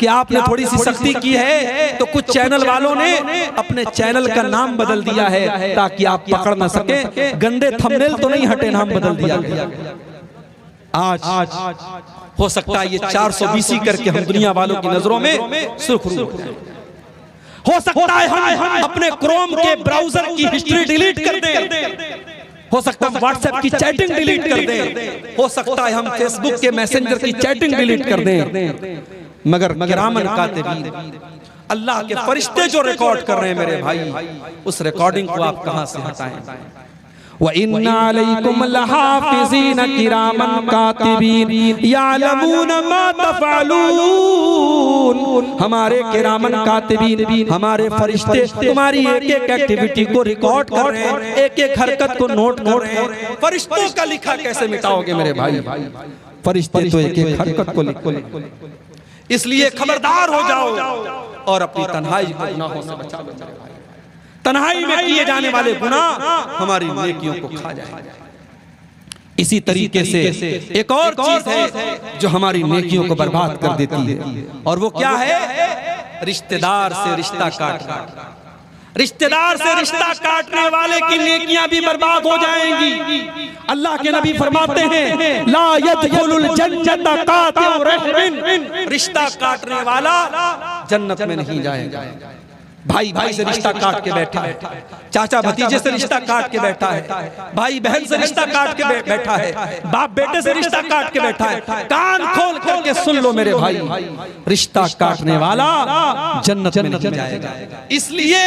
कि आपने थोड़ी सी सख्ती की है तो कुछ चैनल वालों ने अपने चैनल का नाम बदल दिया है ताकि आप पकड़ ना सके, गंदे थंबनेल तो नहीं हटे, नाम बदल दिया गया। आज हो सकता है ये 420 करके हम दुनिया वालों की नजरों में सुर्खरू हो सकता है हम अपने क्रोम के ब्राउजर की हिस्ट्री डिलीट कर दें, हो सकता है व्हाट्सएप की चैटिंग डिलीट कर दें, हो सकता है हम फेसबुक के मैसेंजर की चैटिंग डिलीट कर दें, मगर किरामन कातिबीन अल्लाह के फरिश्ते जो रिकॉर्ड कर रहे हैं मेरे भाई, उस रिकॉर्डिंग को आप कहां से हटाएं। व इन्ना अलैकुम लहाफिज़ीन किरामन कातिबीन यालमून मा तफ़अलून, याक्तबून, हमारे किरामन कातिबीन, हमारे फरिश्ते तुम्हारी एक एक एक्टिविटी को रिकॉर्ड कर रहे हैं, एक एक हरकत को नोट कर रहे हैं। फरिश्तों का लिखा कैसे मिटाओगे मेरे भाई? फरिश्ते तो एक एक हरकत को लिखो। इसलिए खबरदार हो जाओ और अपनी तन्हाई को गुनाहों से बचा लो। तन्हाई में किए जाने वाले गुनाह हमारी नेकियों को खा जाएंगे। इसी तरीके से एक और चीज है जो हमारी नेकियों को बर्बाद कर देती है, और वो क्या है? रिश्तेदार से रिश्ता काटना। रिश्तेदार से रिश्ता काटने वाले की नेकियां भी बर्बाद हो जाएंगी। अल्लाह के नबी फरमाते हैं, ला यदखुलुल जन्नत कातिउ रहमिन, रिश्ता काटने वाला जन्नत में नहीं जाएगा। भाई भाई से रिश्ता काट के बैठा है, चाचा भतीजे से रिश्ता काट के बैठा है, भाई बहन से रिश्ता काट के बैठा है, बाप बेटे से रिश्ता काट के बैठा है। कान खोल करके सुन लो मेरे भाई, रिश्ता काटने वाला जन्नत में नहीं जाएगा। इसलिए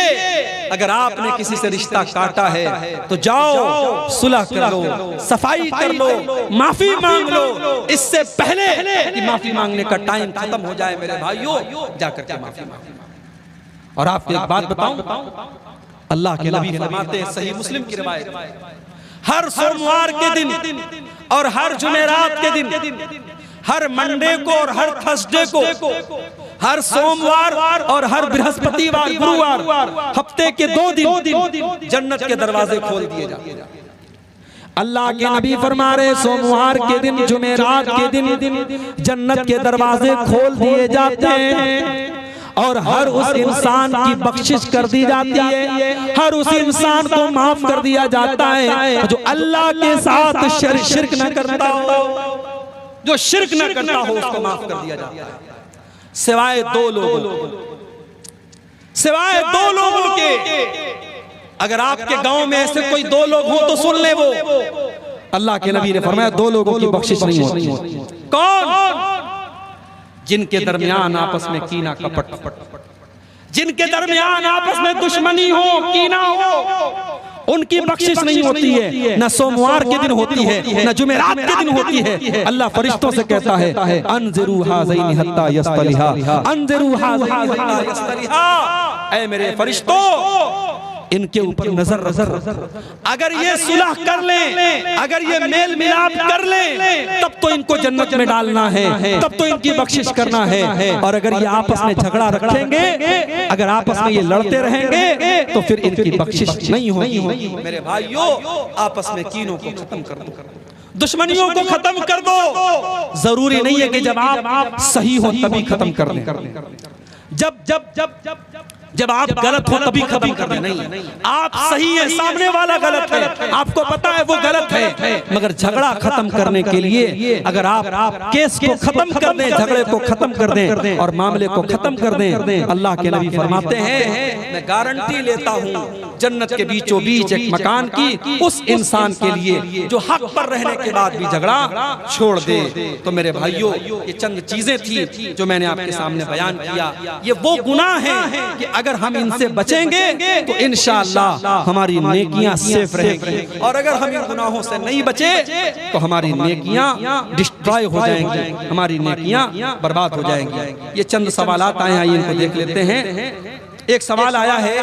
अगर आपने किसी से रिश्ता काटा है तो जाओ सुलह कर लो, सफाई कर लो, माफी मांग लो। इससे पहले कि माफी मांगने का टाइम खत्म हो जाए मेरे भाइयों, जाकर के माफी मांगो। और आपको एक बात बताऊं, अल्लाह के नबी फरमाते हैं, सही मुस्लिम की रिवायत, हर सोमवार के दिन और हर जुमेरात के दिन, हर मंडे को और हर थर्सडे को, हर सोमवार और हर बृहस्पतिवार, गुरुवार, हफ्ते के 2 दिन जन्नत के दरवाजे खोल दिए जाते हैं। अल्लाह के नबी फरमा रहे, सोमवार के दिन, जुमेरात के दिन जन्नत के दरवाजे खोल दिए जाते हैं और हर उस इंसान की बख्शिश कर दी जाती है, हर उस इंसान को माफ कर दिया जाता है जो अल्लाह के साथ शिरक न करता हो। जो शिरक न करता हो उसको माफ कर दिया जाता है, सिवाय 2 लोगों, सिवाय 2 लोगों के। अगर आपके गांव में ऐसे कोई 2 लोग हो तो सुन ले, वो अल्लाह के नबी ने फरमाया 2 लोगों की बख्शिश नहीं होती। कौन? जिनके दरमियान आपस में कीना कपट, जिनके दरमियान आपस में दुश्मनी हो, कीना हो, उनकी बख्शिश नहीं होती है। न सोमवार के दिन होती है, न जुमेरात के दिन होती है। अल्लाह फरिश्तों से कहता है, अनज़िरू हाज़ैनि हत्ता यस्तलिहा, अनज़िरू हाज़ैनि हत्ता यस्तलिहा, ऐ मेरे फरिश्तों इनके ऊपर नजर अगर ये सुलह कर लें, अगर ये मेल मिलाप कर लें, तब तो इनको जन्नत में डालना है, तब तो इनकी बख्शिश करना है। और अगर ये आपस में झगड़ा रखेंगे, अगर आपस में ये लड़ते रहेंगे, तो फिर इनकी बख्शिश नहीं होगी। मेरे भाइयों, आपस में कीनों को खत्म कर दो, दुश्मनियों को खत्म कर दो। जरूरी नहीं है कि जब आप सही हो तभी खत्म कर लें, जब आप गलत हो तभी खत्म कर दें। नहीं, आप सही है, सामने वाला गलत है, आपको पता है वो गलत है, मगर झगड़ा खत्म करने के लिए अगर आप केस को खत्म कर दें, झगड़े को खत्म कर दें और मामले को खत्म कर दें, अल्लाह के नबी फरमाते हैं, मैं गारंटी लेता हूँ जन्नत के बीचों बीच एक मकान की उस इंसान के लिए जो हक पर रहने के बाद भी झगड़ा छोड़ दे। तो मेरे भाइयों, ये चंद चीजें थी जो मैंने आपके सामने बयान किया। ये वो गुनाह हैं कि अगर हम इनसे बचेंगे तो इंशाअल्लाह हमारी नेकियां सेफ रहेंगी, और अगर हम इन गुनाहों से नहीं बचे तो हमारी नेकियां डिस्ट्रॉय हो जाएंगी, हमारी नेकियां बर्बाद हो जाएंगी। ये चंद सवालात आए हैं, इनको देख लेते हैं। एक सवाल आया है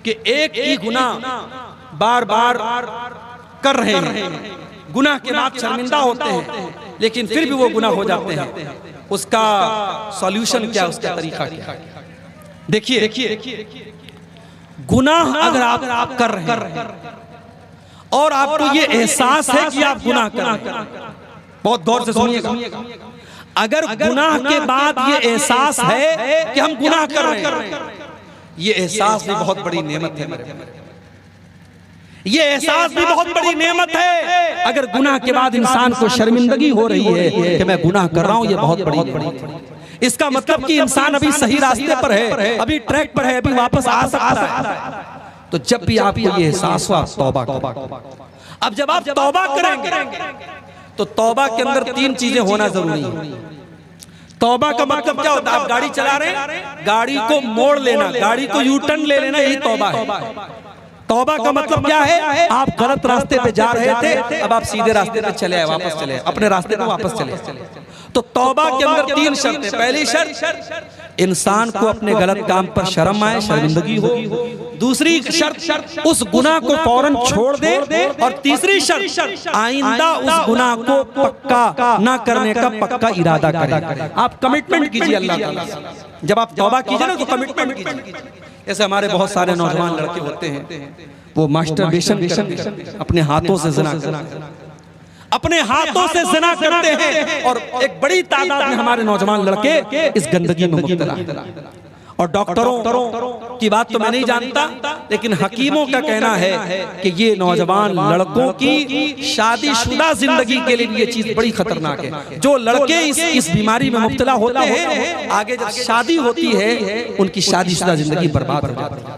कि एक ही गुनाह बार बार कर रहे हैं, गुनाह के बाद शर्मिंदा होते हैं, लेकिन फिर भी वो गुनाह हो जाते हैं, उसका सॉल्यूशन क्या, उसका तरीका क्या है? देखिए, गुनाह अगर आप कर रहे हैं और आपको ये एहसास है कि आप गुनाह कर रहे हैं, बहुत गौर से सुनिएगा, अगर गुनाह के बाद ये एहसास है कि हम गुनाह कर रहे हैं, ये एहसास भी बहुत बड़ी नेमत है मेरे भाई, ये एहसास भी बहुत बड़ी नेमत है। अगर गुनाह के बाद इंसान को शर्मिंदगी हो रही है कि मैं गुनाह कर रहा हूं, ये बहुत बड़ी, इसका मतलब कि इंसान अभी सही रास्ते पर है, अभी ट्रैक पर है, अभी वापस आ सकता है। तो जब भी आपको ये एहसास हुआ, तौबा करो। अब जब आप तौबा करेंगे तो तौबा के अंदर 3 चीजें होना जरूरी है। तौबा का मतलब क्या होता है? आप गाड़ी चला रहे हैं, गाड़ी को मोड़ लेना, गाड़ी को यू टर्न ले लेना, यही तौबा है। तौबा का मतलब क्या है? आप गलत रास्ते पे जा रहे थे, अब आप सीधे रास्ते पे चले आए, वापस चले, अपने रास्ते पे वापस चले। तो तौबा के अंदर 3 शर्तें। पहली शर्त, इंसान को अपने गलत काम पर शर्म आए, शर्मिंदगी हो। दूसरी शर्त, उस गुनाह को फौरन छोड़ दे। और तीसरी शर्त, आइंदा उस गुनाह को पक्का ना करने का पक्का इरादा करें। आप कमिटमेंट कीजिए अल्लाह ताला से। जब आप तौबा कीजिए ना तो कमिटमेंट कीजिए। ऐसे हमारे बहुत सारे नौजवान लड़के होते हैं, वो मास्टरबेशन अपने हाथों से ज़िना करते हैं, अपने हाथों से ज़िना करते हैं। और एक बड़ी तादाद में हमारे नौजवान लड़के इस गंदगी में मुब्तला हैं। और डॉक्टरों की बात तो मैं नहीं जानता, लेकिन हकीमों का कहना है कि ये नौजवान लड़कों की शादीशुदा जिंदगी के लिए ये चीज बड़ी खतरनाक है। जो लड़के इस बीमारी में मुब्तला होते हैं, आगे जब शादी होती है उनकी शादीशुदा जिंदगी बर्बाद हो जाती है।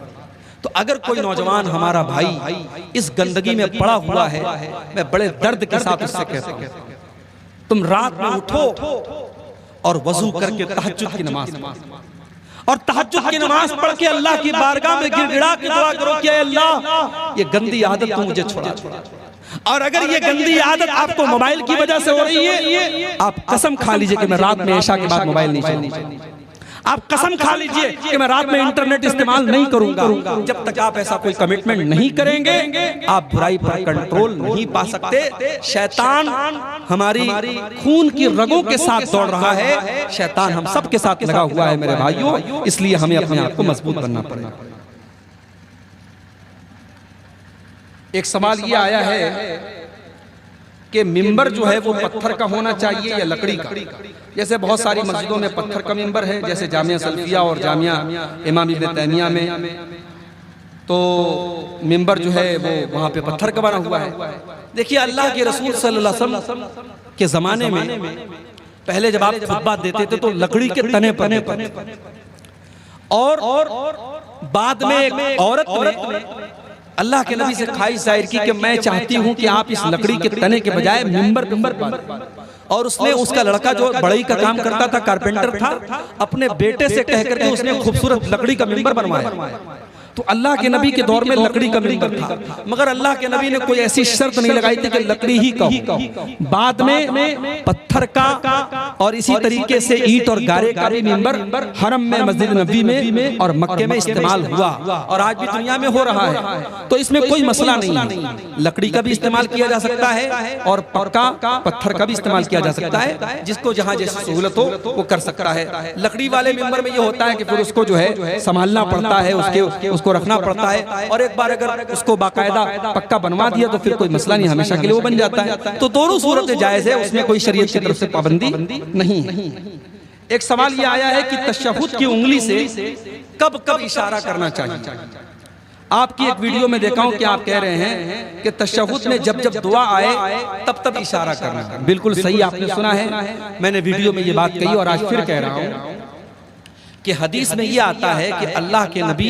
तो अगर कोई नौजवान हमारा भाई इस गंदगी में पड़ा हुआ है, मैं बड़े दर्द के साथ उससे कहता हूं, तुम रात में उठो और वजू करके तहज्जुद की नमाज पढ़ो, और तहज्जुद की नमाज पढ़ के अल्लाह की बारगाह में गिड़गिड़ा के दुआ करो कि अल्लाह ये गंदी आदत तू मुझे छुड़ा। और अगर ये गंदी आदत आपको मोबाइल की वजह से हो रही है, आप कसम खा लीजिए कि मैं रात में इशा के बाद मोबाइल नहीं चलाऊंगा। आप कसम खा लीजिए कि मैं रात में इंटरनेट इस्तेमाल नहीं करूंगा। जब तक आप ऐसा कोई कमिटमेंट नहीं करेंगे, आप बुराई पर कंट्रोल नहीं पा सकते। शैतान हमारी खून की रगों के साथ दौड़ रहा है, शैतान हम सब के साथ लगा हुआ है मेरे भाइयों, इसलिए हमें अपने आप को मजबूत बनना पड़ेगा। एक सवाल ये आया है कि मिंबर जो है वो पत्थर का होना चाहिए या लकड़ी का। जैसे बहुत सारी मस्जिदों में पत्थर का मिंबर है, जैसे जामिया सल्फिया और जामिया इमाम इब्न तैमिया में, तो मिंबर जो है वो वहाँ पे पत्थर का बना हुआ है। देखिए अल्लाह के रसूल सल्लल्लाहु अलैहि वसल्लम के ज़माने में पहले जब आप खुतबा देते थे तो लकड़ी के तने पर, और बाद में एक औरत ने अल्लाह के नबी से ख्वाहिश जाहिर की कि मैं चाहती हूं कि आप इस लकड़ी के तने के बजाय मिंबर और उसने, उसका लड़का जो बढ़ई का काम करता था, कारपेंटर था, अपने बेटे से कह करके उसने खूबसूरत लकड़ी का मिंबर बनवाया। तो अल्लाह के नबी के दौर में लकड़ी का मिंबर था, मगर अल्लाह के नबी ने कोई ऐसी शर्त नहीं लगाई थी कि लकड़ी ही कहो। बाद में पत्थर का और इसी तरीके से ईंट और गारे का भी मिंबर हरम में, मस्जिद नबी में और मक्के में इस्तेमाल हुआ, और आज भी दुनिया में हो रहा है। तो इसमें कोई मसला नहीं है, लकड़ी का भी इस्तेमाल किया जा सकता है और पक्का पत्थर का भी इस्तेमाल किया जा सकता है। जिसको जहाँ जैसी सहूलत हो वो कर सकता है। लकड़ी वाले मिंबर में ये होता है कि फिर उसको जो है संभालना पड़ता है, उसको रखना पड़ता है, और एक बार अगर उसको बाकायदा पक्का बनवा दिया तो फिर कोई मसला नहीं, हमेशा के लिए वो बन जाता है। तो दोनों सूरतें जायज है, उसमें कोई शरीयत की तरफ से पाबंदी नहीं है। एक सवाल ये आया है कि तशहुद की उंगली से कब कब इशारा करना चाहिए। आपकी एक वीडियो में देखा हूं कि आप कह रहे हैं कि तशहुद में जब जब दुआ आए तब तब इशारा करना। बिल्कुल सही आपने सुना है, मैंने वीडियो में ये बात कही और आज फिर कह रहा हूं कि हदीस में ये आता है कि अल्लाह के नबी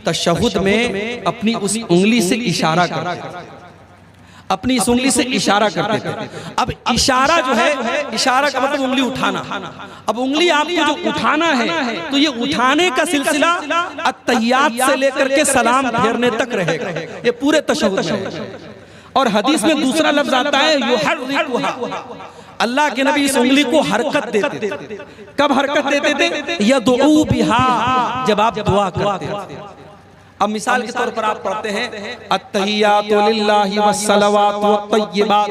तशहुद में अपनी उस उंगली से इशारा करते, अपनी इस उंगली से इशारा करते थे। अब इशारा जो है, इशारा का मतलब उंगली उठाना। अब उंगली आपको जो उठाना है तो ये उठाने का सिलसिला अत्तहियात से लेकर के सलाम फेरने तक रहेगा, ये पूरे तशहुद में। और हदीस में दूसरा लफ्ज आता है युहर्रिकुहा, अल्लाह के नबी इस उंगली को हरकत देते थे। कब हरकत देते थे? यदऊ बिहा, जब आप दुआ करते थे। अब मिसाल के तौर पर आप पढ़ते हैं अत्तहियातु लिल्लाहि वस्सलावातु वत्तय्यिबात,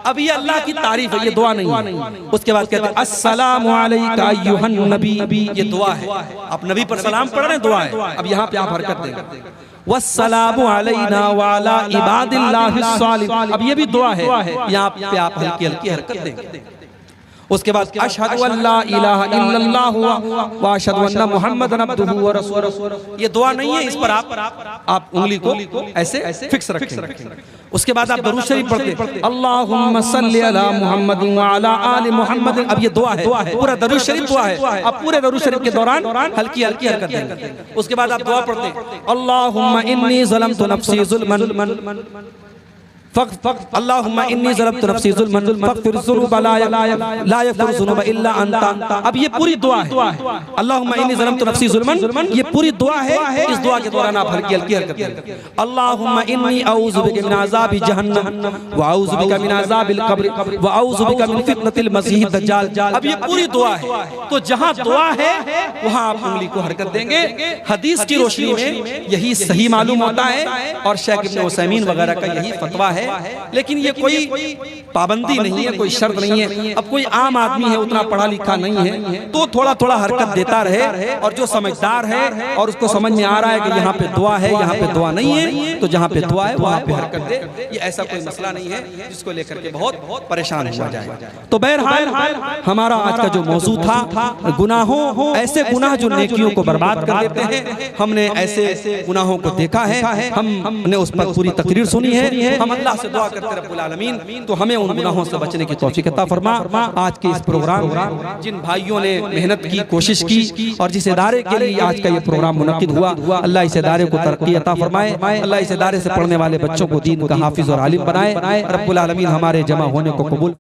अब ये अल्लाह की तारीफ है, ये दुआ नहीं है। उसके बाद कहते हैं अस्सलामु अलैका अय्युहन नबी, ये दुआ है, आप नबी पर सलाम पढ़ रहे हैं, दुआ है। अब यहाँ पे आप हरकत देंगे वस्सलामु अलैना व अला इबादिल्लाहिस सालिहीन, अब ये भी दुआ है, यहाँ पे आप हल्की हल्की हरकत देंगे। उसके बाद अशहदु अल्ला इलाहा इल्लल्लाह व अशहदु अन्ना मुहम्मदन अब्दुहु व रसूलुहु, ये दुआ नहीं है, इस पर आप उंगली को ऐसे फिक्स रखें। उसके बाद आप दरूद शरीफ पढ़ते अल्लाहुम्मा सल्लि अला मुहम्मद व अला आलि मुहम्मद, अब ये दुआ है, पूरा दरूद शरीफ दुआ है। अब पूरे दरूद शरीफ के दौरान हल्की हल्की हरकत देंगे। उसके बाद आप दुआ पढ़ते अल्लाहुम्मा इन्नी ज़लमतु नफ्सी ज़ुल्मन अल्लाहुम्मा इन्नी ज़लमतु नफ्सी ज़ुल्मन फ़ग़फ़िर ज़ुनूबा ला यग़फ़िरु ज़ुनूबा इल्ला अंता। अब ये पूरी दुआ है, अल्लाहुम्मा इन्नी ज़लमतु नफ्सी ज़ुल्मन, ये पूरी दुआ है। इस दुआ के दौरान आप हल्की हल्की हरकत करें। अल्लाहुम्मा इन्नी अऊज़ु बिका मिन अज़ाबि जहन्नम व अऊज़ु बिका मिन अज़ाबिल क़ब्र व अऊज़ु बिका मिन फ़ितनतिल मसीहिद दज्जाल। अब ये पूरी दुआ है, तो जहाँ दुआ है वहाँ आप उंगली को हरकत देंगे। हदीस की रोशनी में यही सही मालूम होता है और शेख इब्न उसैमीन वगैरह का यही फतवा है। लेकिन ये कोई पाबंदी नहीं है, कोई शर्त नहीं है। अब कोई आम आदमी है, उतना पढ़ा लिखा नहीं है, तो थोड़ा थोड़ा हरकत देता रहे, और जो समझदार है और उसको समझ में आ रहा है कि यहाँ पे दुआ है, यहाँ पे दुआ नहीं है, तो जहाँ पे दुआ है वहाँ पे हरकत दे। ये ऐसा कोई मसला नहीं है जिसको लेकर के बहुत परेशान हुआ जाए। तो बहरहाल हमारा आज का जो मौजू था गुनाहों, ऐसे गुनाह जो नेकियों को बर्बाद कर देते हैं, हमने ऐसे गुनाहों को देखा है, हमने उस पर पूरी तकरीर सुनी है। हम अल्लाह से दुआ करते रब्बुल आलमीन तो हमें उन गुनाहों से बचने की तौफीक अता फरमा। आज के इस प्रोग्राम जिन भाइयों ने मेहनत की, कोशिश की, और जिस इदारे के लिए आज का ये प्रोग्राम मुनक्किद हुआ, अल्लाह इस इदारे को तरक्की अता फरमाए। अल्लाह इस इदारे से पढ़ने वाले बच्चों को दीन का हाफिज और आलिम बनाए। रब्बुल आलमीन हमारे जमा होने को कबूल